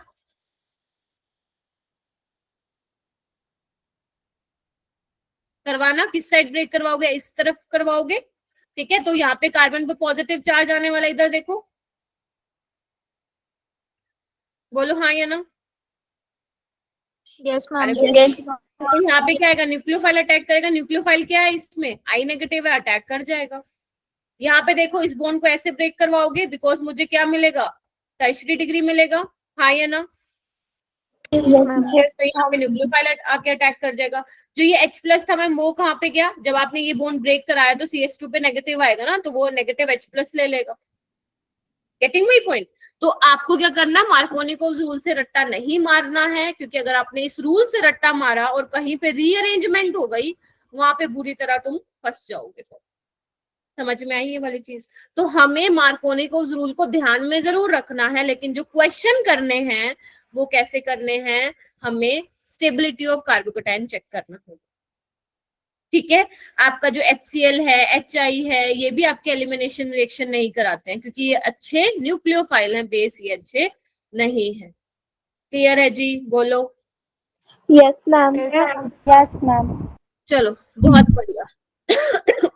करवाना, किस साइड ब्रेक करवाओगे, इस तरफ करवाओगे, ठीक है। तो यहाँ पे कार्बन पे पॉजिटिव चार्ज आने वाला, इधर देखो, बोलो हाँ या ना। यस अरे मैम। तो यहाँ पे क्या आएगा, न्यूक्लियोफाइल अटैक करेगा, न्यूक्लियोफाइल क्या है इसमें, आई नेगेटिव है, अटैक कर जाएगा। यहाँ पे देखो इस बॉन्ड को ऐसे ब्रेक करवाओगे, बिकॉज मुझे क्या मिलेगा, टर्शियरी डिग्री मिलेगा, हाँ या ना। Yes ma'am. तो यहाँ पे न्यूक्लियोफाइल आके अटैक कर जाएगा। जो ये H प्लस था मैम, वो कहाँ पे गया, जब आपने ये बॉन्ड ब्रेक कराया तो CH2 पे नेगेटिव आएगा ना, तो वो नेगेटिव H प्लस ले लेगा। Getting my point. तो आपको क्या करना, मार्कोनिकोव रूल से रट्टा नहीं मारना है, क्योंकि अगर आपने इस रूल से रट्टा मारा और कहीं पे रीअरेंजमेंट हो गई, वहां पे बुरी तरह तुम फंस जाओगे। सर समझ में आई ये वाली चीज। तो हमें मार्कोनिकोव रूल को ध्यान में जरूर रखना है, लेकिन जो क्वेश्चन करने हैं वो कैसे करने हैं, हमें स्टेबिलिटी ऑफ कार्बोकेटाइन चेक करना होगा, ठीक है। आपका जो HCl है, HI है, ये भी आपके एलिमिनेशन रिएक्शन नहीं कराते हैं, क्योंकि ये अच्छे न्यूक्लियोफाइल हैं, बेस ये अच्छे नहीं है। क्लियर है जी, बोलो। Yes ma'am. Yes ma'am. चलो बहुत बढ़िया।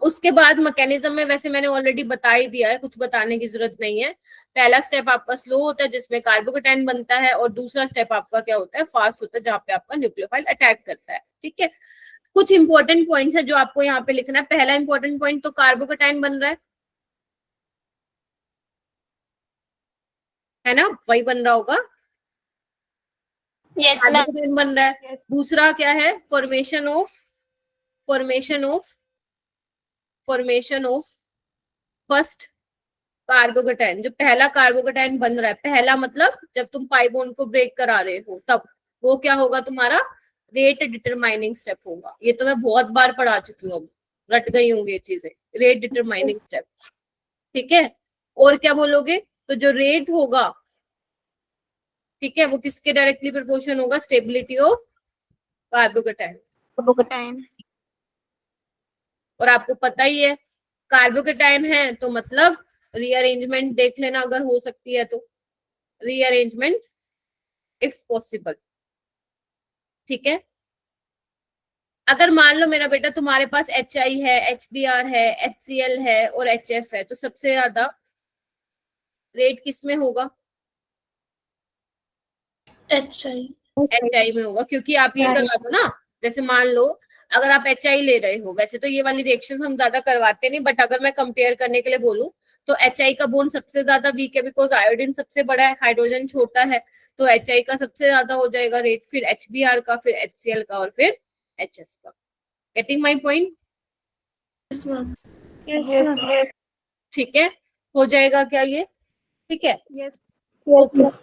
उसके बाद मैकेनिज्म में वैसे मैंने ऑलरेडी बता ही दिया है, कुछ बताने की जरूरत नहीं है। पहला स्टेप आपका स्लो होता है जिसमें कार्बोकेटाइन बनता है, और दूसरा स्टेप आपका क्या होता है, फास्ट होता है, जहाँ पे आपका न्यूक्लियोफाइल अटैक करता है, ठीक है। कुछ इंपॉर्टेंट पॉइंट्स है जो आपको यहाँ पे लिखना है। पहला इंपॉर्टेंट पॉइंट, तो कार्बोकेटाइन बन रहा है ना, वही बन रहा होगा, यस मैम। कार्बोकेटाइन बन रहा है। दूसरा क्या है, फॉर्मेशन ऑफ फर्स्ट कार्बोकेटाइन। जो पहला कार्बोकेटाइन बन रहा है, पहला मतलब जब तुम पाई बॉन्ड को ब्रेक करा रहे हो तब, वो क्या होगा, तुम्हारा रेट डिटरमाइनिंग स्टेप होगा। ये तो मैं बहुत बार पढ़ा चुकी हूँ, अब रट गई होंगी ये चीजें, रेट डिटरमाइनिंग स्टेप, ठीक है। और क्या बोलोगे, तो जो रेट होगा, ठीक है, वो किसके डायरेक्टली प्रोपोर्शन होगा, स्टेबिलिटी ऑफ कार्बोकेटाइन। और आपको पता ही है कार्बोकेटाइन है तो मतलब रीअरेंजमेंट देख लेना, अगर हो सकती है तो रीअरेंजमेंट इफ पॉसिबल, ठीक है। अगर मान लो मेरा बेटा तुम्हारे पास HI है, HBr है, HCl है और HF है, तो सबसे ज्यादा रेट किस में होगा, HI में होगा, क्योंकि आप ये करा दो ना, जैसे मान लो अगर आप HI ले रहे हो, वैसे तो ये वाली रिएक्शन हम ज्यादा करवाते नहीं, बट अगर मैं कंपेयर करने के लिए बोलूं तो HI का बॉन्ड सबसे ज्यादा वीक है, बिकॉज आयोडीन सबसे बड़ा है, हाइड्रोजन छोटा है, तो HI का सबसे ज्यादा हो जाएगा रेट, फिर HBr का, फिर HCl का, और फिर HF का। Getting my point. Yes ma'am. ठीक है, हो जाएगा क्या ये, ठीक है। यस।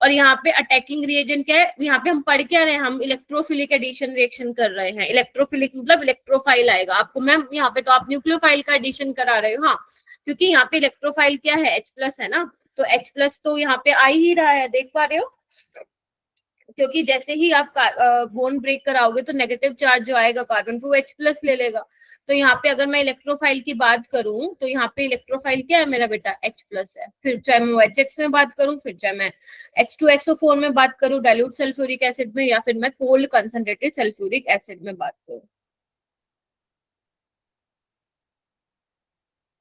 और यहाँ पे अटैकिंग रिएजेंट क्या है, यहाँ पे हम पढ़ क्या रहे हैं, हम इलेक्ट्रोफिलिक एडिशन रिएक्शन कर रहे हैं। इलेक्ट्रोफिलिक मतलब इलेक्ट्रोफाइल आएगा आपको, मैम यहाँ पे तो आप न्यूक्लियोफाइल का एडिशन करा रहे हो, हाँ, क्योंकि यहाँ पे इलेक्ट्रोफाइल क्या है, H प्लस है ना, तो H प्लस तो यहाँ पे आ ही रहा है, देख पा रहे हो, क्योंकि जैसे ही आप बोन ब्रेक कराओगे तो नेगेटिव चार्ज जो आएगा कार्बन पे वो H प्लस ले लेगा। तो यहाँ पे अगर मैं इलेक्ट्रोफाइल की बात करूं तो यहाँ पे इलेक्ट्रोफाइल क्या है मेरा बेटा, H प्लस है। फिर चाहे मैं HX में बात करूं, फिर चाहे मैं H2SO4 में बात करूं डाइल्यूट सल्फ्यूरिक एसिड में, या फिर मैं कोल्ड कंसंट्रेटेड सल्फ्यूरिक एसिड में बात करूं।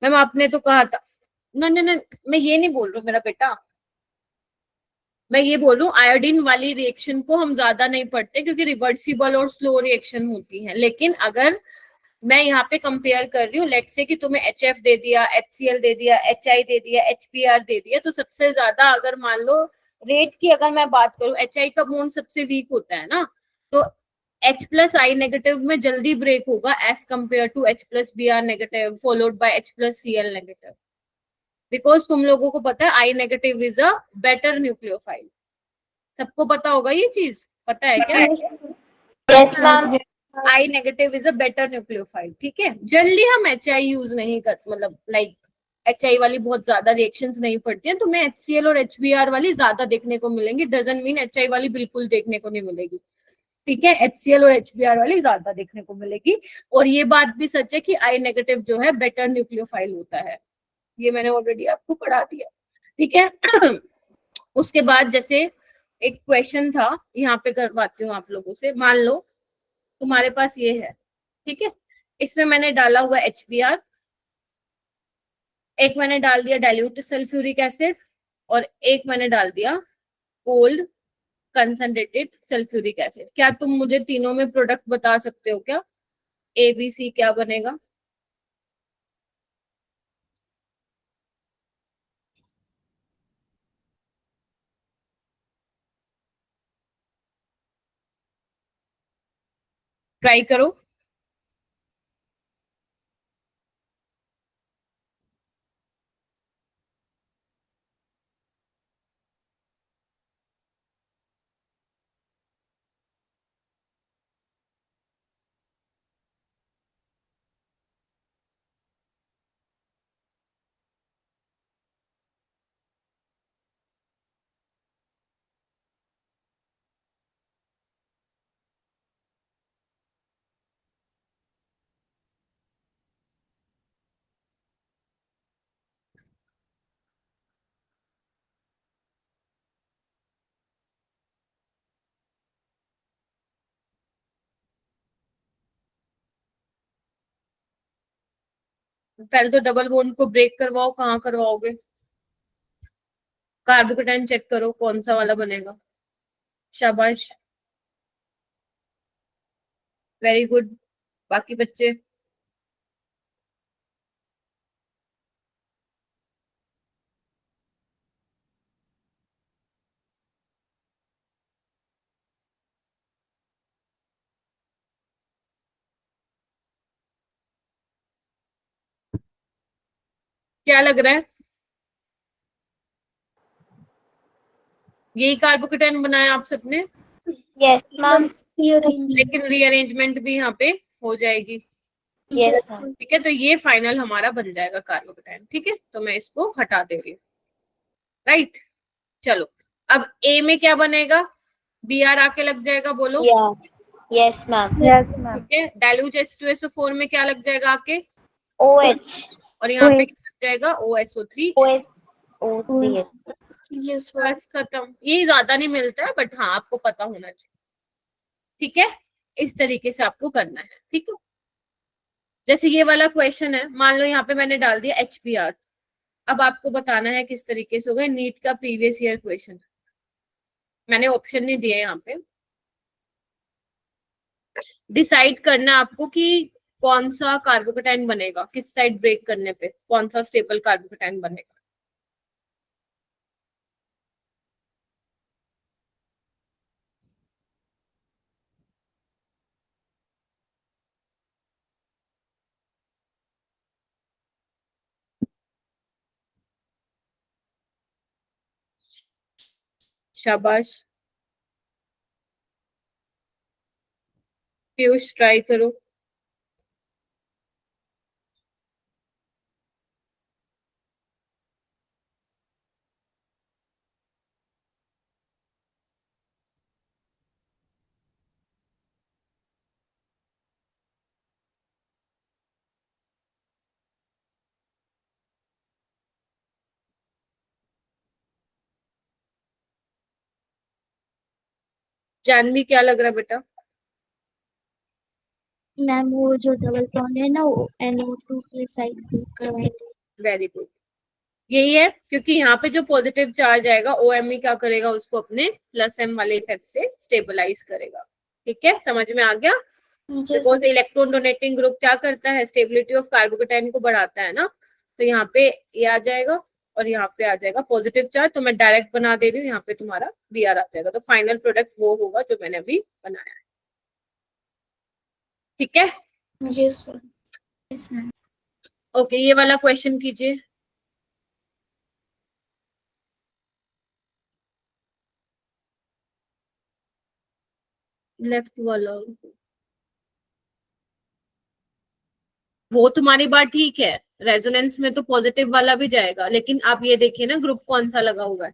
मैम आपने तो कहा था, ना ना ना, मैं ये नहीं बोल रहा हूँ मेरा बेटा, मैं ये बोलूं आयोडीन वाली रिएक्शन को हम ज्यादा नहीं पढ़ते, क्योंकि रिवर्सिबल और स्लो रिएक्शन होती है। लेकिन अगर मैं यहाँ पे कंपेयर कर रही हूँ, लेट से कि तुम्हें HF दे दिया, HCl दे दिया, HI दे दिया, HBr दे दिया, तो सबसे ज्यादा अगर मान लो रेट की अगर मैं बात करूँ, HI का बॉन्ड सबसे वीक होता है ना, तो H प्लस I नेगेटिव में जल्दी ब्रेक होगा as compare to H plus Br negative followed by H plus Cl negative, because तुम लोगों को पता है I negative is a better nucleophile. सबको पता होगा ये चीज, पता है क्या? Yes ma'am. I negative is a better nucleophile, ठीक है। जनरली हम HI यूज नहीं कर, मतलब लाइक HI वाली बहुत ज्यादा रिएक्शंस नहीं पड़ती हैं, तो मैं HCl और HBr वाली ज्यादा देखने को मिलेंगी, डजंट मीन HI वाली बिल्कुल देखने को नहीं मिलेगी, ठीक है। HCl और HBr वाली ज्यादा देखने को मिलेगी। और ये बात भी सच है कि I नेगेटिव जो है बेटर न्यूक्लियोफाइल होता है, ये मैंने ऑलरेडी आपको पढ़ा दिया, ठीक है। उसके बाद जैसे एक क्वेश्चन था, यहाँ पे करवाती हूँ आप लोगों से। मान लो तुम्हारे पास ये है, ठीक है, इसमें मैंने डाला हुआ HBr, एक मैंने डाल दिया डाइल्यूट सल्फ्यूरिक एसिड, और एक मैंने डाल दिया कोल्ड कंसंट्रेटेड सल्फ्यूरिक एसिड। क्या तुम मुझे तीनों में प्रोडक्ट बता सकते हो क्या, ABC क्या बनेगा? ट्राई करो। पहले तो डबल बॉन्ड को ब्रेक करवाओ, कहाँ करवाओगे? कार्बोकेटाइन चेक करो कौन सा वाला बनेगा। शाबाश, वेरी गुड। बाकी बच्चे? क्या लग रहा है? यही कार्बोकेटाइन बनाया आप सबने, यस मैम। लेकिन रीअरेंजमेंट भी यहाँ पे हो जाएगी। Yes ma'am. ठीक है, तो ये फाइनल हमारा बन जाएगा कार्बोकेटाइन। ठीक है, तो मैं इसको हटा दे रही हूँ। राइट, चलो अब ए में क्या बनेगा? Br आके लग जाएगा, बोलो। Yes ma'am. Yes, ma'am. ठीक है, डाइल्यूट H2SO4 में क्या लग जाएगा आके? OH और यहाँ पे क्या लग जाएगा? OSO3। OSO3 यस बस खत्म। ये ज्यादा नहीं मिलता है, बट हाँ आपको पता होना चाहिए। ठीक है, इस तरीके से आपको करना है। ठीक है, जैसे ये वाला क्वेश्चन है, मान लो यहाँ पे मैंने डाल दिया HBr। अब आपको बताना है किस तरीके से होगा। नीट का प्रीवियस ईयर क्वेश्चन, मैंने ऑप्शन नहीं दिया यहाँ पे। डिसाइड करना है आपको कि कौन सा कार्बोकेटाइन बनेगा, किस साइड ब्रेक करने पे कौन सा स्टेबल कार्बोकेटाइन बनेगा। शाबाश पीयूष, ट्राई करो। जानवी क्या लग रहा है बेटा? मैम वो जो डबल बॉन्ड है ना वो NO2 के साइड ब्रेक करवाएंगे। वेरी गुड, यही है, क्योंकि यहाँ पे जो पॉजिटिव चार्ज आएगा OMe क्या करेगा, उसको अपने प्लस M वाले इफेक्ट से स्टेबलाइज करेगा। ठीक है, समझ में आ गया? बिकॉज इलेक्ट्रॉन डोनेटिंग ग्रुप क्या करता है, स्टेबिलिटी ऑफ कार्बोकेटाइन को बढ़ाता है ना। तो यहाँ पे ये आ जाएगा और यहाँ पे आ जाएगा पॉजिटिव चार्ज, तो मैं डायरेक्ट बना दे रही हूँ, यहाँ पे तुम्हारा Br आ जाएगा। तो फाइनल प्रोडक्ट वो होगा जो मैंने अभी बनाया है। ठीक है, yes ma'am. Yes ma'am. Okay, ये वाला क्वेश्चन कीजिए। लेफ्ट वाला, वो तुम्हारी बात ठीक है, रेजोनेंस में तो पॉजिटिव वाला भी जाएगा, लेकिन आप ये देखिए ना ग्रुप कौन सा लगा हुआ है।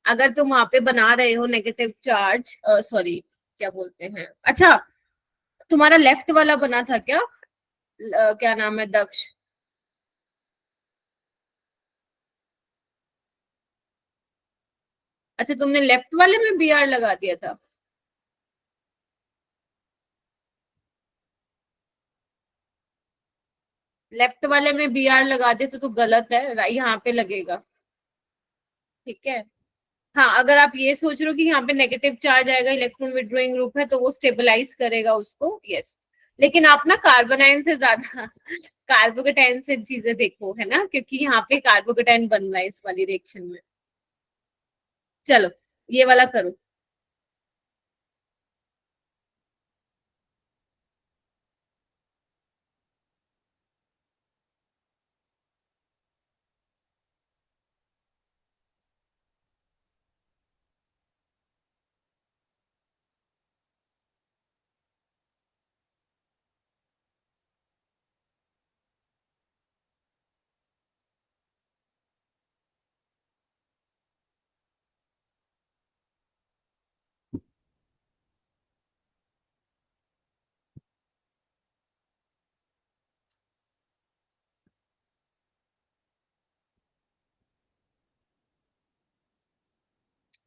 अगर तुम वहां पे बना रहे हो नेगेटिव चार्ज, सॉरी क्या बोलते हैं, अच्छा तुम्हारा लेफ्ट वाला बना था क्या? क्या नाम है, दक्ष? अच्छा, तुमने लेफ्ट वाले में Br लगा दिया था। लेफ्ट वाले में बी आर लगा दे तो गलत है, यहाँ पे लगेगा। ठीक है, हाँ अगर आप ये सोच रहे हो कि यहाँ पे नेगेटिव चार्ज आएगा, इलेक्ट्रॉन विड्रॉइंग ग्रुप है तो वो स्टेबलाइज करेगा उसको, यस। लेकिन आप ना कार्बोनाइन से ज्यादा कार्बोकेटाइन से चीजें देखो, है ना, क्योंकि यहाँ पे कार्बोकेटाइन बन रहा है इस वाली रिएक्शन में। चलो ये वाला करो।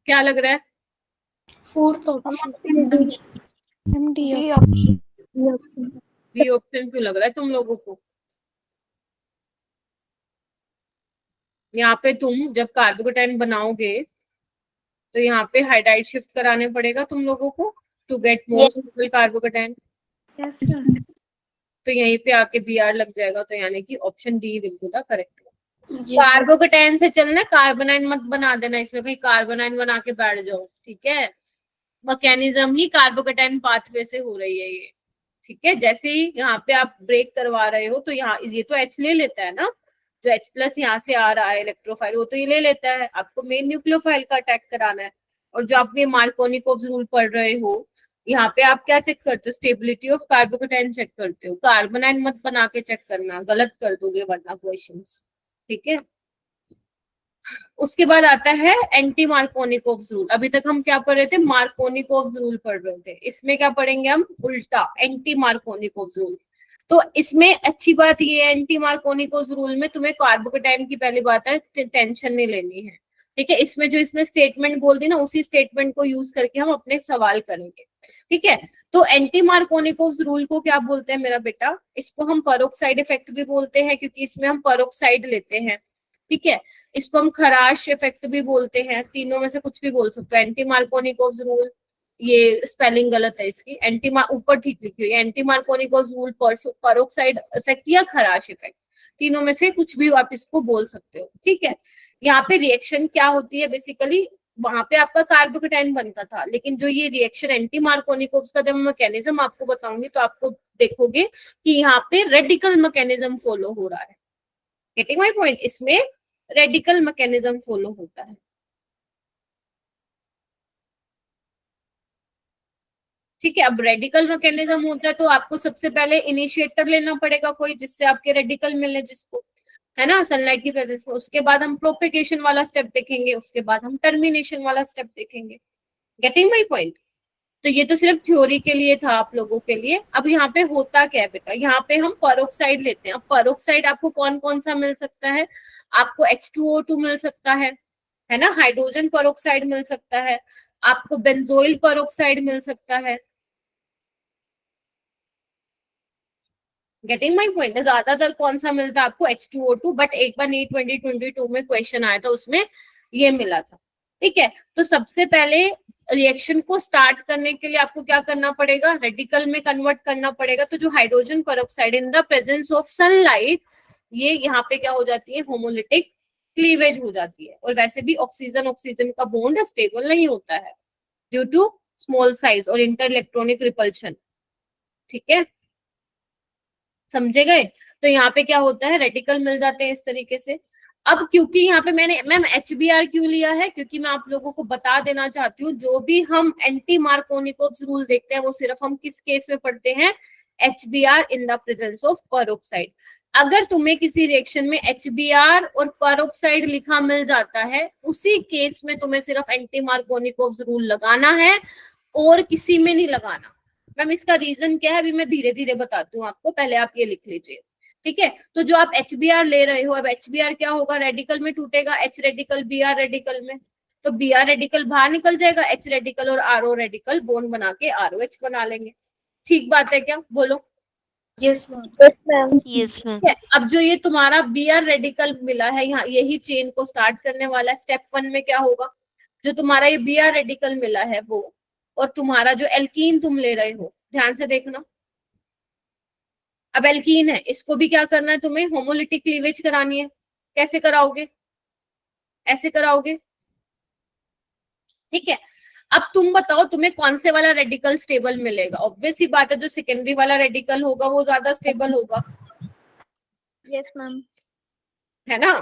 क्या लग रहा है? Fourth option. D D option. B option क्यों लग रहा है तुम लोगों को? यहाँ पे तुम जब कार्बोकेटाइन बनाओगे तो यहाँ पे हाइड्राइड शिफ्ट कराने पड़ेगा तुम लोगों को to get more stable carbocation. Yes sir. तो यहीं पे आके बी आर लग जाएगा, तो यानी कि option D will be the correct. जी कार्बोकेटाइन से चलना, कार्बोनाइन मत बना देना, इसमें कहीं कार्बोनाइन बना के बैठ जाओ, ठीक है। मैकेनिज्म ही कार्बोकेटाइन पाथवे से हो रही है ये, ठीक है। जैसे ही यहाँ पे आप ब्रेक करवा रहे हो तो यहाँ ये तो H ले लेता है ना, जो H प्लस यहाँ से आ रहा है इलेक्ट्रोफाइल, वो तो ये ले लेता है। आपको मेन न्यूक्लियोफाइल का अटैक कराना है। और जो आप ये मार्कोनिकोव रूल पढ़ रहे हो, यहाँ पे आप क्या चेक करते हो? स्टेबिलिटी ऑफ कार्बोकेटाइन चेक करते हो, कार्बोनाइन मत बना के चेक करना, गलत कर दोगे वरना क्वेश्चंस, ठीक है। उसके बाद आता है एंटी मार्कोनिकोव्स रूल। अभी तक हम क्या पढ़ रहे थे? मार्कोनिकोव्स रूल पढ़ रहे थे। इसमें क्या पढ़ेंगे हम? उल्टा, एंटी मार्कोनिकोव्स रूल। तो इसमें अच्छी बात ये है, एंटी मार्कोनिकोव्स रूल में तुम्हें कार्बोकेटाइन की पहली बात है टेंशन नहीं लेनी है, ठीक है। इसमें जो इसने स्टेटमेंट बोल दी ना, उसी स्टेटमेंट को यूज करके हम अपने सवाल करेंगे, ठीक है। तो एंटी मार्कोनिकोव्स रूल को क्या बोलते हैं मेरा बेटा? इसको हम परोक्साइड इफेक्ट भी बोलते हैं, क्योंकि इसमें हम परोक्साइड लेते हैं, ठीक है। इसको हम खराश इफेक्ट भी बोलते हैं, तीनों में से कुछ भी बोल सकते हो। एंटी मार्कोनिकोव्स रूल, ये स्पेलिंग गलत है इसकी, एंटी ऊपर ठीक लिखी हुई है, anti Markovnikov's rule, peroxide effect या खराश इफेक्ट, तीनों में से कुछ भी आप इसको बोल सकते हो, ठीक है। यहाँ पे रिएक्शन क्या होती है बेसिकली? वहां पे आपका कार्बोकेटाइन बनता था, लेकिन जो ये रिएक्शन एंटी मार्कोनिकोव्स का जब मैकेनिज्म आपको बताऊंगी तो आपको देखोगे कि यहाँ पे रेडिकल मैकेनिज्म फॉलो हो रहा है। Getting my point? इसमें रेडिकल मैकेनिज्म फॉलो होता है, ठीक है। अब रेडिकल मैकेनिज्म होता है तो आपको सबसे पहले इनिशिएटर लेना पड़ेगा कोई, जिससे आपके रेडिकल मिले, जिसको, है ना, सनलाइट की प्रेजेंस में। उसके बाद हम प्रोपेगेशन वाला स्टेप देखेंगे, उसके बाद हम टर्मिनेशन वाला स्टेप देखेंगे। Getting my point? तो ये तो सिर्फ थ्योरी के लिए था आप लोगों के लिए। अब यहाँ पे होता क्या है बेटा? यहाँ पे हम परोक्साइड लेते हैं। अब परोक्साइड आपको कौन कौन सा मिल सकता है? आपको H2O2 मिल सकता है ना, हाइड्रोजन परोक्साइड मिल सकता है, आपको बेंजोइल परोक्साइड मिल सकता है। Getting my point? ज्यादातर कौन सा मिलता है आपको? H2O2, बट एक बार नीट 2022 में क्वेश्चन आया था, उसमें ये मिला था, ठीक है। तो सबसे पहले रिएक्शन को स्टार्ट करने के लिए आपको क्या करना पड़ेगा? रेडिकल में कन्वर्ट करना पड़ेगा। तो जो hydrogen peroxide in the presence of sunlight, ये यहाँ पे क्या हो जाती है? होमोलिटिक क्लीवेज हो जाती है। और वैसे भी ऑक्सीजन ऑक्सीजन का बॉन्ड स्टेबल नहीं होता है ड्यू टू स्मॉल साइज और इंटर इलेक्ट्रॉनिक रिपल्शन, ठीक है, समझे गए। तो यहाँ पे क्या होता है? रेडिकल मिल जाते हैं इस तरीके से। अब क्योंकि यहाँ पे मैंने मैम HBr क्यों लिया है? क्योंकि मैं आप लोगों को बता देना चाहती हूँ, जो भी हम एंटी मार्कोनिकोव्स रूल देखते हैं वो सिर्फ हम किस केस में पढ़ते हैं? HBr in the presence of peroxide. अगर तुम्हें किसी रिएक्शन में HBr और पेरोक्साइड लिखा मिल जाता है, उसी केस में तुम्हें सिर्फ एंटी मार्कोनिकोव्स रूल लगाना है और किसी में नहीं लगाना। मैम इसका रीजन क्या है? अभी मैं धीरे धीरे बताती हूँ आपको, पहले आप ये लिख लीजिए, ठीक है। तो जो आप HBr ले रहे हो, अब HBr क्या होगा? रेडिकल में टूटेगा, H रेडिकल Br रेडिकल में, तो Br रेडिकल बाहर निकल जाएगा, H रेडिकल और RO रेडिकल बॉन्ड बना के ROH बना लेंगे। ठीक बात है क्या? बोलो। Yes ma'am. Yes, ma'am. Yes, ma'am. ठीक है, अब जो ये तुम्हारा Br रेडिकल मिला है यहाँ, यही चेन को स्टार्ट करने वाला है। स्टेप 1 में क्या होगा, जो तुम्हारा ये Br रेडिकल मिला है वो, और तुम्हारा जो एल्कीन तुम ले रहे हो, ध्यान से देखना। अब एल्कीन है, इसको भी क्या करना है तुम्हें, होमोलिटिक क्लीवेज करानी है। कैसे कराओगे, ऐसे कराओगे, ठीक है। अब तुम बताओ तुम्हें कौन से वाला रेडिकल स्टेबल मिलेगा। ऑब्वियस ही बात है, जो सेकेंडरी वाला रेडिकल होगा वो ज्यादा स्टेबल होगा, Yes, ma'am. है ना।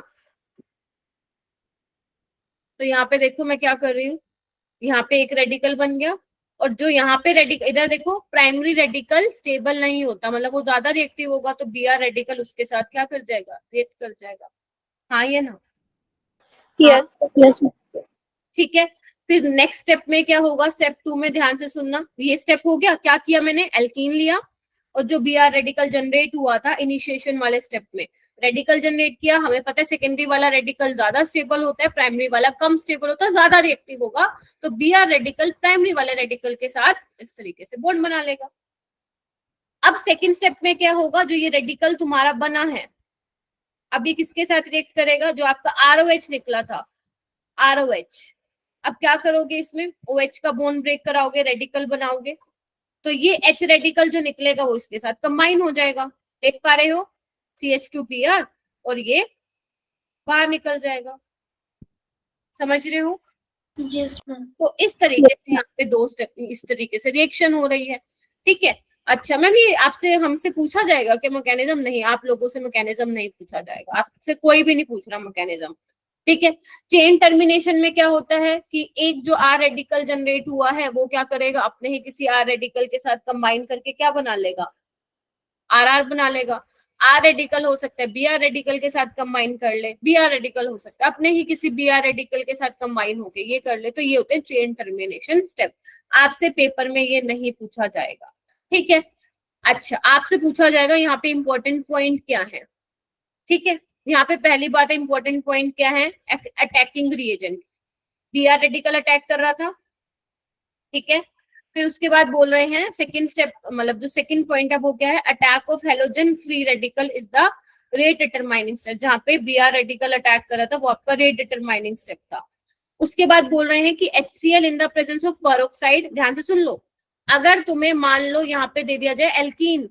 तो यहाँ पे देखो मैं क्या कर रही हूँ, यहाँ पे एक रेडिकल बन गया, और जो यहाँ पे रेडिकल, इधर देखो प्राइमरी रेडिकल स्टेबल नहीं होता, मतलब वो ज्यादा रिएक्टिव होगा, तो Br रेडिकल उसके साथ क्या कर जाएगा, रिएक्ट कर जाएगा। हाँ ये ना, Yes. Yes, ma'am. ठीक है। फिर नेक्स्ट स्टेप में क्या होगा, स्टेप 2 में ध्यान से सुनना। ये स्टेप हो गया, क्या किया मैंने, एल्कीन लिया, और जो Br रेडिकल जनरेट हुआ था इनिशिएशन वाले स्टेप में, रेडिकल जनरेट किया। हमें पता है सेकेंडरी वाला रेडिकल ज्यादा स्टेबल होता है, प्राइमरी वाला कम स्टेबल होता है, ज्यादा रिएक्टिव होगा, तो Br रेडिकल प्राइमरी वाले रेडिकल के साथ इस तरीके से बॉन्ड बना लेगा। अब सेकेंड स्टेप में क्या होगा, जो ये रेडिकल तुम्हारा बना है, अब ये किसके साथ रिएक्ट करेगा, जो आपका ROH निकला था, ROH। अब क्या करोगे, इसमें OH का बॉन्ड ब्रेक कराओगे, रेडिकल बनाओगे, तो ये H रेडिकल जो निकलेगा वो इसके साथ कंबाइन हो जाएगा। देख पा रहे हो, CH2Br, और ये बाहर निकल जाएगा। समझ रहे हो, यस मैम। तो इस तरीके से यहाँ पे 2 स्टेप इस तरीके से रिएक्शन हो रही है, ठीक है। अच्छा मैम, ये आपसे हमसे पूछा जाएगा कि मैकेनिज्म, नहीं, आप लोगों से मैकेनिज्म नहीं पूछा जाएगा, आपसे कोई भी नहीं पूछ रहा मैकेनिज्म, ठीक है। चेन टर्मिनेशन में क्या होता है कि एक जो R रेडिकल जनरेट हुआ है वो क्या करेगा, अपने ही किसी R रेडिकल के साथ कंबाइन करके क्या बना लेगा, RR बना लेगा। R रेडिकल हो सकता है Br रेडिकल के साथ कंबाइन कर ले, Br रेडिकल हो सकता है अपने ही किसी Br रेडिकल के साथ कंबाइन होके ये कर ले, तो ये होते हैं चेन टर्मिनेशन स्टेप। आपसे पेपर में ये नहीं पूछा जाएगा, ठीक है। अच्छा, आपसे पूछा जाएगा यहाँ पे इंपॉर्टेंट पॉइंट क्या है, ठीक है। यहाँ पे पहली बात है, इंपॉर्टेंट पॉइंट क्या है, attacking reagent. Br radical attack कर रहा था, ठीक है। फिर उसके बाद बोल रहे हैं सेकंड स्टेप, मतलब जो सेकंड पॉइंट है वो क्या है, attack of halogen free radical is the rate determining step. जहाँ पे Br रेडिकल अटैक कर रहा था वो आपका रेट डिटरमाइनिंग स्टेप था। उसके बाद बोल रहे हैं कि HCl in the presence of peroxide, ध्यान से सुन लो, अगर तुम्हें मान लो यहाँ पे दे दिया जाए एल्कीन,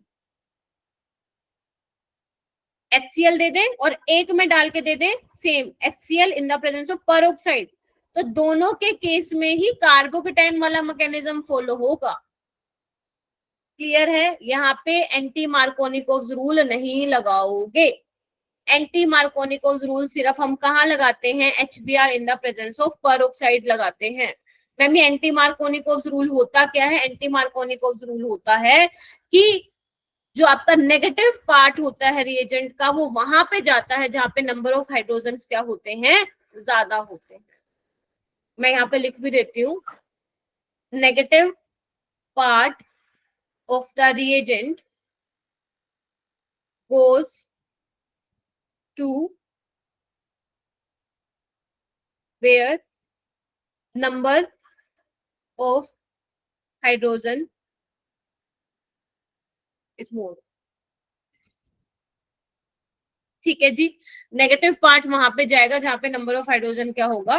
HCl दे दे और एक में डाल के दे दे same HCl in the presence of peroxide, तो दोनों के केस में ही कार्बोकेटाइन वाला मैकेनिज्म फॉलो होगा। क्लियर है, यहाँ पे एंटी मार्कोनिकोव रूल नहीं लगाओगे। एंटी मार्कोनिकोव रूल सिर्फ हम कहाँ लगाते हैं, HBr in the presence of peroxide लगाते हैं। मैम ये एंटी मार्कोनिकोव रूल होता क्या है, एंटी मार्कोनिकोव रूल होता है कि जो आपका नेगेटिव पार्ट होता है रिएजेंट का, वो वहां पे जाता है जहां पे नंबर ऑफ हाइड्रोजन्स क्या होते हैं, ज्यादा होते हैं। मैं यहाँ पे लिख भी देती हूँ, negative part of the reagent goes to where number of hydrogen is more. ठीक है जी, नेगेटिव पार्ट वहां पे जाएगा जहां पे नंबर ऑफ हाइड्रोजन क्या होगा,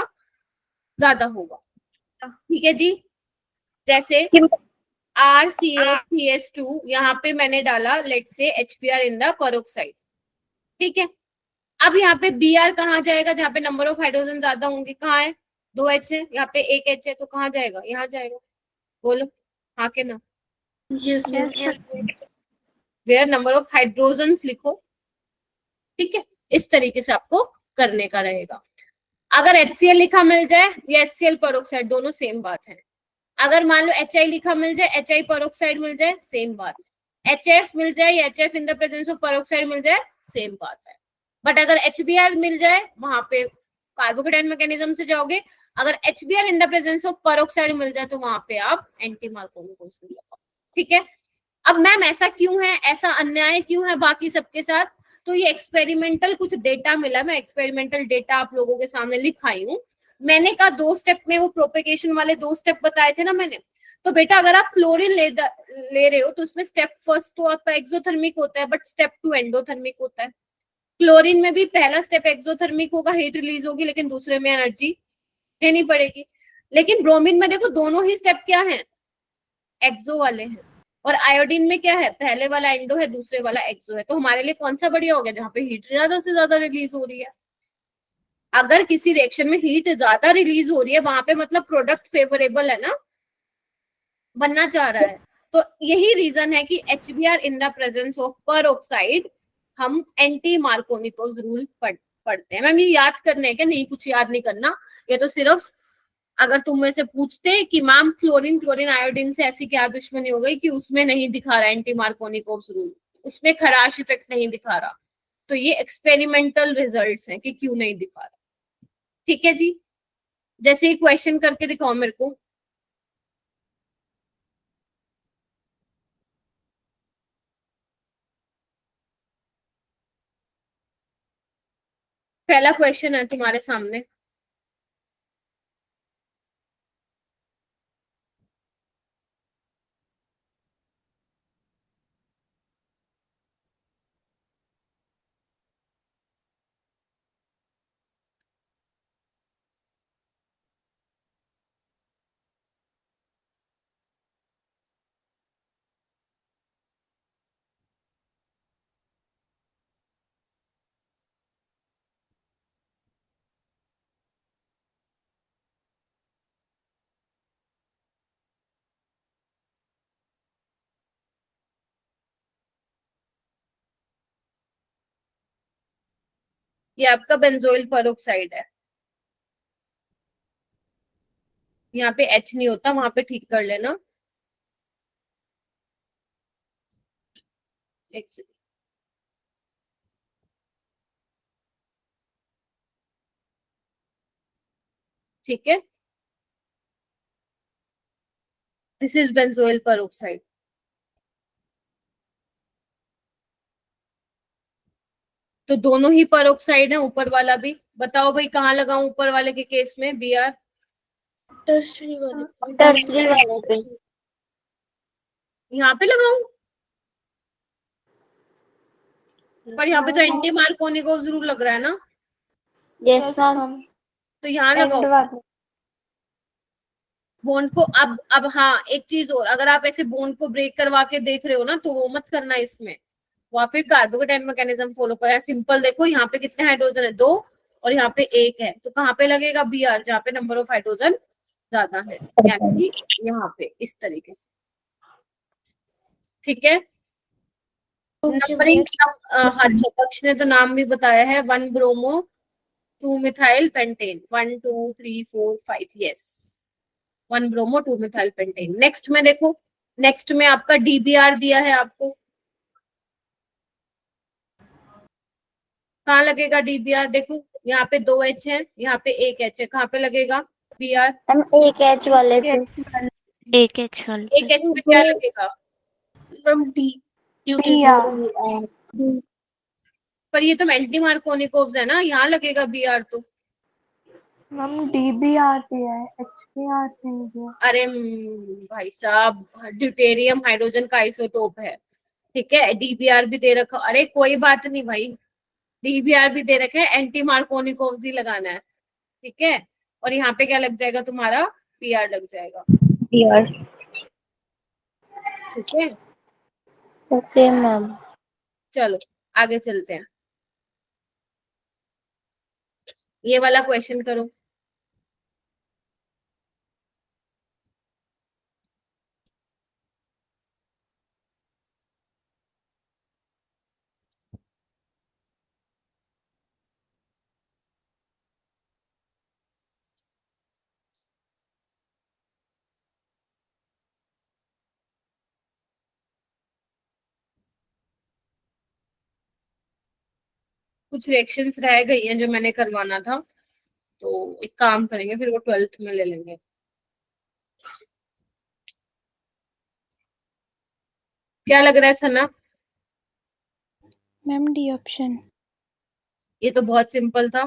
ज्यादा होगा। ठीक है जी, जैसे RCH3H2 यहाँ पे मैंने डाला लेट से HBr इन द पेरोक्साइड, ठीक है। अब यहाँ पे Br कहाँ जाएगा, जहाँ पे नंबर ऑफ हाइड्रोजन ज्यादा होंगे, कहाँ है, 2 H है, यहाँ पे 1 H है, तो कहाँ जाएगा, यहाँ जाएगा। बोलो हाँ के ना, yes where number of hydrogen लिखो, ठीक है। इस तरीके से आपको करने का रहेगा। अगर HCl लिखा मिल जाए या HCl पेरोक्साइड, दोनों सेम बात है। अगर मान लो HI लिखा मिल जाए, HI पेरोक्साइड मिल जाए, सेम बात है। HF मिल जाए या HF in the presence of peroxide मिल जाए, सेम बात है। बट अगर HBr मिल जाए, वहां पे कार्बोकेटाइन मैकेनिज्म से जाओगे। अगर HBr in the presence of peroxide मिल जाए तो वहां पे आप एंटी मार्कोनिकोव रूल लगाओ, ठीक है। अब मैम ऐसा क्यों है, ऐसा अन्याय क्यों है बाकी सबके साथ, तो ये एक्सपेरिमेंटल कुछ डेटा मिला, मैं एक्सपेरिमेंटल डेटा आप लोगों के सामने लिखाई हूँ। मैंने कहा 2 स्टेप में वो प्रोपेगेशन वाले 2 स्टेप बताए थे ना मैंने, तो बेटा अगर आप फ्लोरीन ले रहे हो तो उसमें स्टेप फर्स्ट तो आपका एक्सोथर्मिक होता है, बट स्टेप 2 एंडोथर्मिक होता है। क्लोरीन में भी पहला स्टेप एक्सोथर्मिक होगा, हीट रिलीज होगी, लेकिन दूसरे में एनर्जी देनी पड़ेगी। लेकिन ब्रोमीन में देखो दोनों ही स्टेप क्या है, एक्सो वाले हैं। और आयोडीन में क्या है, पहले वाला एंडो है, दूसरे वाला एक्सो है। तो हमारे लिए कौन सा बढ़िया हो गया, जहाँ पे हीट ज्यादा से ज्यादा रिलीज हो रही है। अगर किसी रिएक्शन में हीट ज्यादा रिलीज हो रही है, वहां पे मतलब प्रोडक्ट फेवरेबल है ना, बनना चाह रहा है। तो यही रीजन है कि HBr in the presence of पर ऑक्साइड हम एंटी मार्कोनिकोव रूल पढ़ते हैं। मैम ये याद करने है क्या, नहीं कुछ याद नहीं करना, ये तो सिर्फ अगर तुम में से पूछते कि मैम क्लोरीन आयोडीन से ऐसी क्या दुश्मनी हो गई कि उसमें नहीं दिखा रहा एंटी मार्कोनिकोव रूल, उसमें खराश इफेक्ट नहीं दिखा रहा, तो ये एक्सपेरिमेंटल रिजल्ट्स हैं कि क्यों नहीं दिखा रहा। ठीक है जी, जैसे ही क्वेश्चन करके दिखाओ मेरे को। पहला क्वेश्चन है तुम्हारे सामने। ये आपका बेंजोइल पेरोक्साइड है, यहाँ पे H नहीं होता, वहां पे ठीक कर लेना। एक सेकंड, ठीक है, दिस इज बेंजोइल पेरोक्साइड। तो दोनों ही पेरोक्साइड है, ऊपर वाला भी। बताओ भाई कहाँ लगाऊं ऊपर वाले के केस में Br? टर्शरी वाले पे। टर्शरी वाले पे। यहाँ पे लगाऊं? पर यहाँ पे तो एंटी मार्कोनिकोव जरूर लग रहा है ना, यस मैम। तो यहाँ लगाओ बॉन्ड को। अब हाँ एक चीज और, अगर आप ऐसे बॉन्ड को ब्रेक करवा के देख रहे हो ना, तो वो मत करना इसमें, वहां फिर कार्बोकेटाइन मैकेनिज्म फॉलो करें। सिंपल देखो यहाँ पे कितने हाइड्रोजन है, 2, और यहाँ पे 1 है, तो कहाँ पे लगेगा Br, जहाँ पे नंबर ऑफ हाइड्रोजन ज्यादा है, यानी कि यहाँ पे इस तरीके से। ठीक है, नंबरिंग हाँ दक्ष ने तो नाम भी बताया है, 1 bromo 2 methyl pentane, 1 2 3 4 5, yes 1 bromo 2 methyl pentane. Next में देखो, नेक्स्ट में आपका DBr दिया है आपको, कहाँ लगेगा DBr? देखो यहाँ पे 2 H है, यहाँ पे 1 H है, कहाँ पे लगेगा Br? हम एक एच वाले पे। एक एच वाले एक H पे क्या लगेगा? मैम डी पर ये तो एंटी मार्कोनिकोव्स है ना, यहाँ लगेगा Br तो। मैम DBr दिया है, HBr नहीं दिया। अरे भाई साहब, ड्यूटेरियम हाइड्रोजन का आइसोटोप है, ठीक है, DBr भी दे रखा, अरे कोई बात नहीं भाई, DBr भी दे रखे है, एंटी मार्कोनिकोव्स ही लगाना है, ठीक है। और यहाँ पे क्या लग जाएगा तुम्हारा, Br लग जाएगा, ठीक है। Okay ma'am. चलो आगे चलते हैं, ये वाला क्वेश्चन करो। कुछ रिएक्शंस रह गई हैं जो मैंने करवाना था, तो एक काम करेंगे, फिर वो 12th में ले लेंगे। क्या लग रहा है सना? Ma'am D option. ये तो बहुत सिंपल था,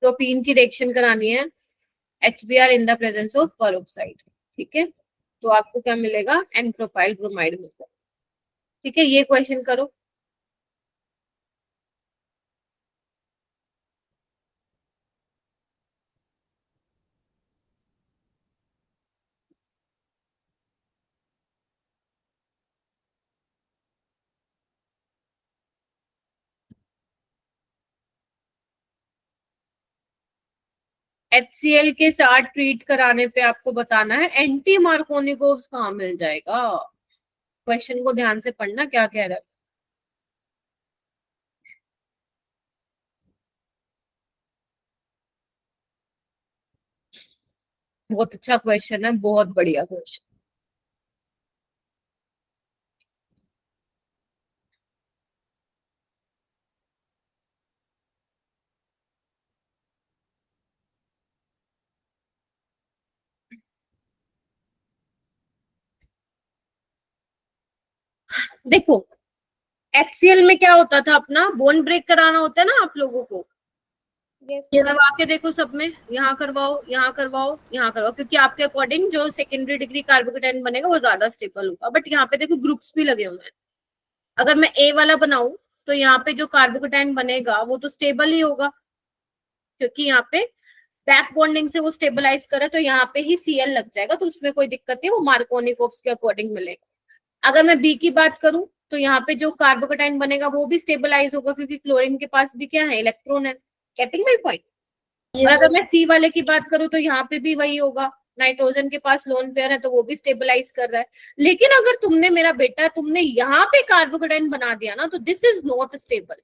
प्रोपीन की रिएक्शन करानी है HBr in the presence of peroxide, ठीक है। तो आपको क्या मिलेगा, एन प्रोपाइल ब्रोमाइड मिलेगा। ठीक है, ये क्वेश्चन करो। HCl के साथ ट्रीट कराने पे आपको बताना है एंटी मार्कोनिकोव्स कहाँ मिल जाएगा। क्वेश्चन को ध्यान से पढ़ना क्या कह रहा है। बहुत अच्छा क्वेश्चन है, बहुत बढ़िया क्वेश्चन। देखो HCl में क्या होता था, अपना बोन ब्रेक कराना होता है ना आप लोगों को, करवा के देखो सब में, यहाँ करवाओ, यहाँ करवाओ, यहाँ करवाओ, क्योंकि आपके अकॉर्डिंग जो सेकेंडरी डिग्री कार्बोकेटाइन बनेगा वो ज्यादा स्टेबल होगा। बट यहाँ पे देखो ग्रुप्स भी लगे हुए हैं। अगर मैं ए वाला बनाऊं तो यहाँ पे जो कार्बोकेटाइन बनेगा वो तो स्टेबल ही होगा, क्योंकि यहाँ पे बैक बॉन्डिंग से वो स्टेबलाइज करे, तो यहाँ पे ही Cl लग जाएगा, तो उसमें कोई दिक्कत नहीं, वो मार्कोनिकोव्स के अकॉर्डिंग मिलेगा। अगर मैं बी की बात करूं तो यहाँ पे जो कार्बोकेटाइन बनेगा वो भी स्टेबलाइज होगा, क्योंकि क्लोरीन के पास भी क्या है, इलेक्ट्रॉन है। Getting my point. और अगर मैं सी वाले की बात करूं तो यहाँ पे भी वही होगा, नाइट्रोजन के पास लोन पेयर है तो वो भी स्टेबलाइज कर रहा है। लेकिन अगर तुमने, मेरा बेटा, तुमने यहाँ पे कार्बोकेटाइन बना दिया ना, तो दिस इज नॉट स्टेबल,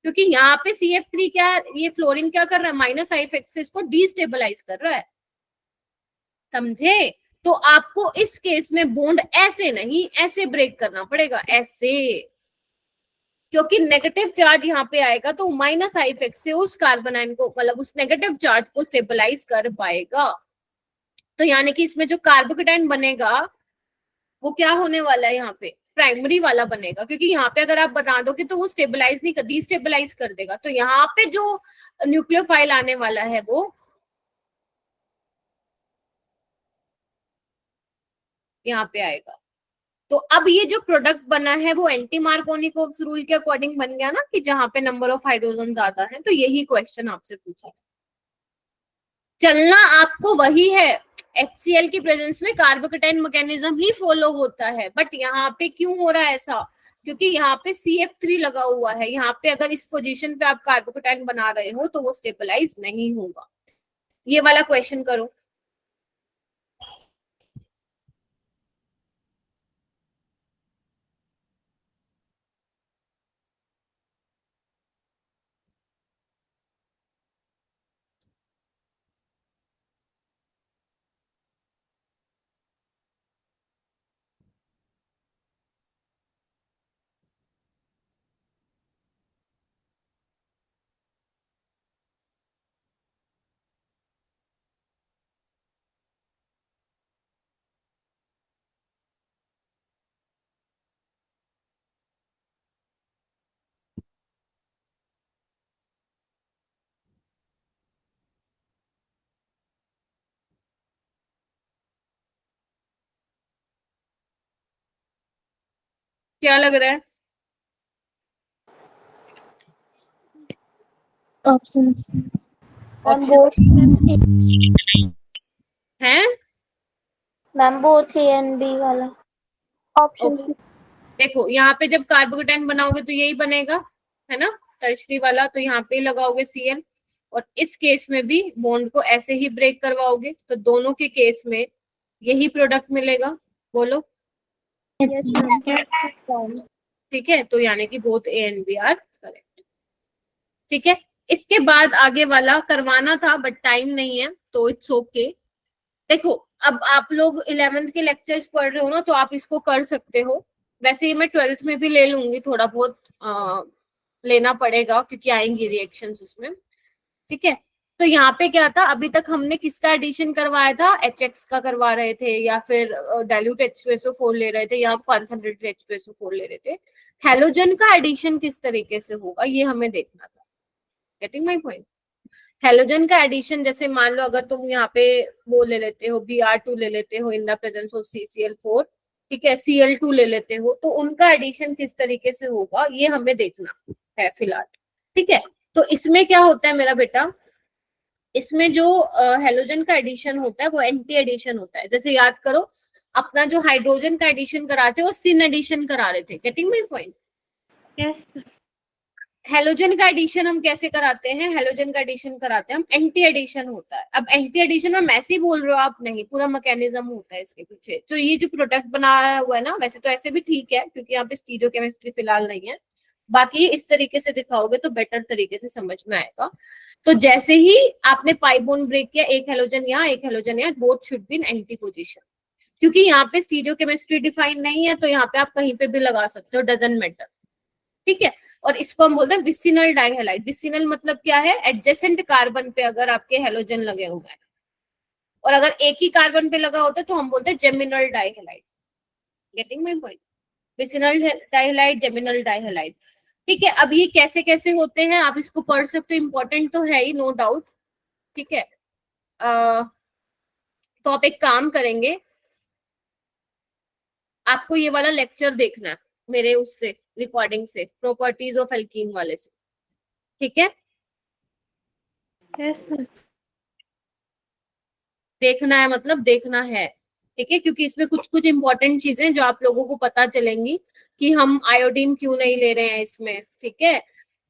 क्योंकि यहाँ पे CF3 क्या है, ये फ्लोरीन क्या कर रहा है, माइनस आई इफेक्ट से इसको डिस्टेबलाइज कर रहा है। समझे? तो आपको इस केस में बॉन्ड ऐसे नहीं, ऐसे ब्रेक करना पड़ेगा, ऐसे, क्योंकि नेगेटिव चार्ज यहाँ पे आएगा तो माइनस आई इफेक्ट से उस कार्बोनाइन को, मतलब उस नेगेटिव चार्ज को स्टेबलाइज कर पाएगा। तो यानी कि इसमें जो कार्बोकेटाइन बनेगा वो क्या होने वाला है, यहाँ पे प्राइमरी वाला बनेगा, क्योंकि यहाँ पे अगर आप बता दोगे तो वो स्टेबलाइज नहीं कर, डिस्टेबलाइज कर देगा। तो यहाँ पे जो न्यूक्लियोफाइल आने वाला है वो यहाँ पे आएगा। तो अब ये जो प्रोडक्ट बना है वो एंटी मार्कोनिकोव्स रूल के अकॉर्डिंग बन गया ना, कि जहां पे नंबर ऑफ हाइड्रोजन ज्यादा है। तो यही क्वेश्चन आपसे पूछा, चलना आपको वही है, HCl की प्रेजेंस में कार्बोकेटाइन मैकेनिज्म ही फॉलो होता है। बट यहाँ पे क्यों हो रहा है ऐसा, क्योंकि यहाँ पे CF3 लगा हुआ है। यहाँ पे अगर इस पोजीशन पे आप कार्बोकेटाइन बना रहे हो तो वो स्टेबलाइज नहीं होगा। ये वाला क्वेश्चन करो। क्या लग रहा है? ऑप्शन है ma'am both A and B वाला। ऑप्शन देखो यहाँ पे जब कार्बोकेटाइन बनाओगे तो यही बनेगा, है ना, टर्शरी वाला, तो यहाँ पे लगाओगे Cl। और इस केस में भी बॉन्ड को ऐसे ही ब्रेक करवाओगे, तो दोनों के केस में यही प्रोडक्ट मिलेगा। बोलो। ठीक है, तो यानी कि both A and B are correct. ठीक है, इसके बाद आगे वाला करवाना था बट टाइम नहीं है, तो इट्स ओके। देखो अब आप लोग 11th के लेक्चर्स पढ़ रहे हो ना, तो आप इसको कर सकते हो। वैसे मैं 12th में भी ले लूंगी, थोड़ा बहुत लेना पड़ेगा क्योंकि आएंगी रिएक्शंस उसमें। ठीक है, तो यहाँ पे क्या था, अभी तक हमने किसका एडिशन करवाया था, HX का करवा रहे थे, या फिर डाइल्यूट H2SO4 ले रहे थे, या कॉन्सेंट्रेटेड H2SO4 ले रहे थे। हैलोजन का एडिशन किस तरीके से होगा ये हमें देखना था। Getting my point? हेलोजन का एडिशन, जैसे मान लो अगर तुम यहाँ पे वो ले लेते हो Br2 ले लेते हो इन द प्रेजेंस ऑफ CCl4, ठीक है, Cl2 ले लेते हो, तो उनका एडिशन किस तरीके से होगा ये हमें देखना है फिलहाल, ठीक है। तो इसमें क्या होता है मेरा बेटा, इसमें जो हेलोजन का एडिशन होता है वो एंटी एडिशन होता है। जैसे याद करो अपना जो हाइड्रोजन का एडिशन कराते हो वो सिन एडिशन करा रहे थे, getting my point. Yes halogen का एडिशन हम कैसे कराते हैं, हेलोजन का एडिशन कराते हैं हम एंटी एडिशन होता है। अब एंटी एडिशन में ऐसे ही बोल रहे हो आप, नहीं, पूरा मैकेनिज्म होता है इसके पीछे। तो ये जो प्रोडक्ट बनाया हुआ है ना, वैसे तो ऐसे भी ठीक है क्योंकि यहाँ पे स्टीरियोकेमिस्ट्री फिलहाल नहीं है, बाकी इस तरीके से दिखाओगे तो बेटर तरीके से समझ में आएगा। तो जैसे ही आपने पाई बोन ब्रेक किया, एक हेलोजन यहाँ एक हेलोजन यहाँ, both should be in anti position, क्योंकि यहाँ पे स्टीरियोकेमिस्ट्री डिफाइन नहीं है तो यहाँ पे आप कहीं पे भी लगा सकते हो, डजंट मैटर, ठीक है। और इसको हम बोलते हैं विसिनल डाइहैलाइड। विसिनल मतलब क्या है, एडजेसेंट कार्बन पे अगर आपके हेलोजन लगे हुए हैं, और अगर एक ही कार्बन पे लगा होता है तो हम बोलते हैं geminal dihalide, getting my point. Vicinal dihalide, geminal dihalide, ठीक है। अब ये कैसे कैसे होते हैं आप इसको पढ़ सकते हो, इंपॉर्टेंट तो है ही, नो डाउट, ठीक है। तो आप एक काम करेंगे, आपको ये वाला लेक्चर देखना है मेरे उससे रिकॉर्डिंग से, प्रॉपर्टीज ऑफ एल्कीन वाले से, ठीक है। यस मैम देखना है मतलब देखना है, ठीक है, क्योंकि इसमें कुछ कुछ इंपॉर्टेंट चीजें जो आप लोगों को पता चलेंगी कि हम आयोडीन क्यों नहीं ले रहे हैं इसमें, ठीक है।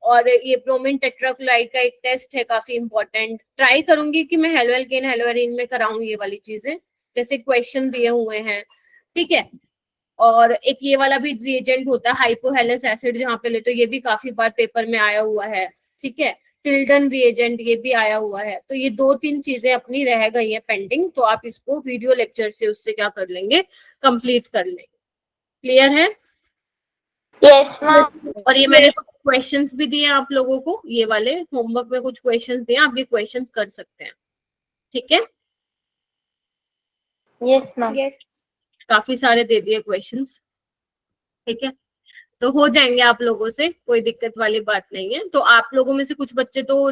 और ये ब्रोमीन टेट्राक्लोराइड का एक टेस्ट है काफी इंपॉर्टेंट, ट्राई करूंगी कि मैं हेलो एल्केन हेलो एरीन में कराऊं ये वाली चीजें, जैसे क्वेश्चन दिए हुए हैं, ठीक है। और एक ये वाला भी रिएजेंट होता है हाइपोहेलस एसिड, जहाँ पे ले तो ये भी काफी बार पेपर में आया हुआ है, ठीक है। टिल्डन रिएजेंट ये भी आया हुआ है। तो ये 2-3 चीजें अपनी रह गई है पेंडिंग, तो आप इसको वीडियो लेक्चर से उससे क्या कर लेंगे, कंप्लीट कर लेंगे। क्लियर है? Yes ma'am. और ये मैंने कुछ क्वेश्चंस भी दिए आप लोगों को, ये वाले होमवर्क में कुछ क्वेश्चंस दिए, आप ये क्वेश्चंस कर सकते हैं, ठीक है। Yes ma'am. यस काफी सारे दे दिए क्वेश्चंस, ठीक है। तो हो जाएंगे आप लोगों से, कोई दिक्कत वाली बात नहीं है। तो आप लोगों में से कुछ बच्चे तो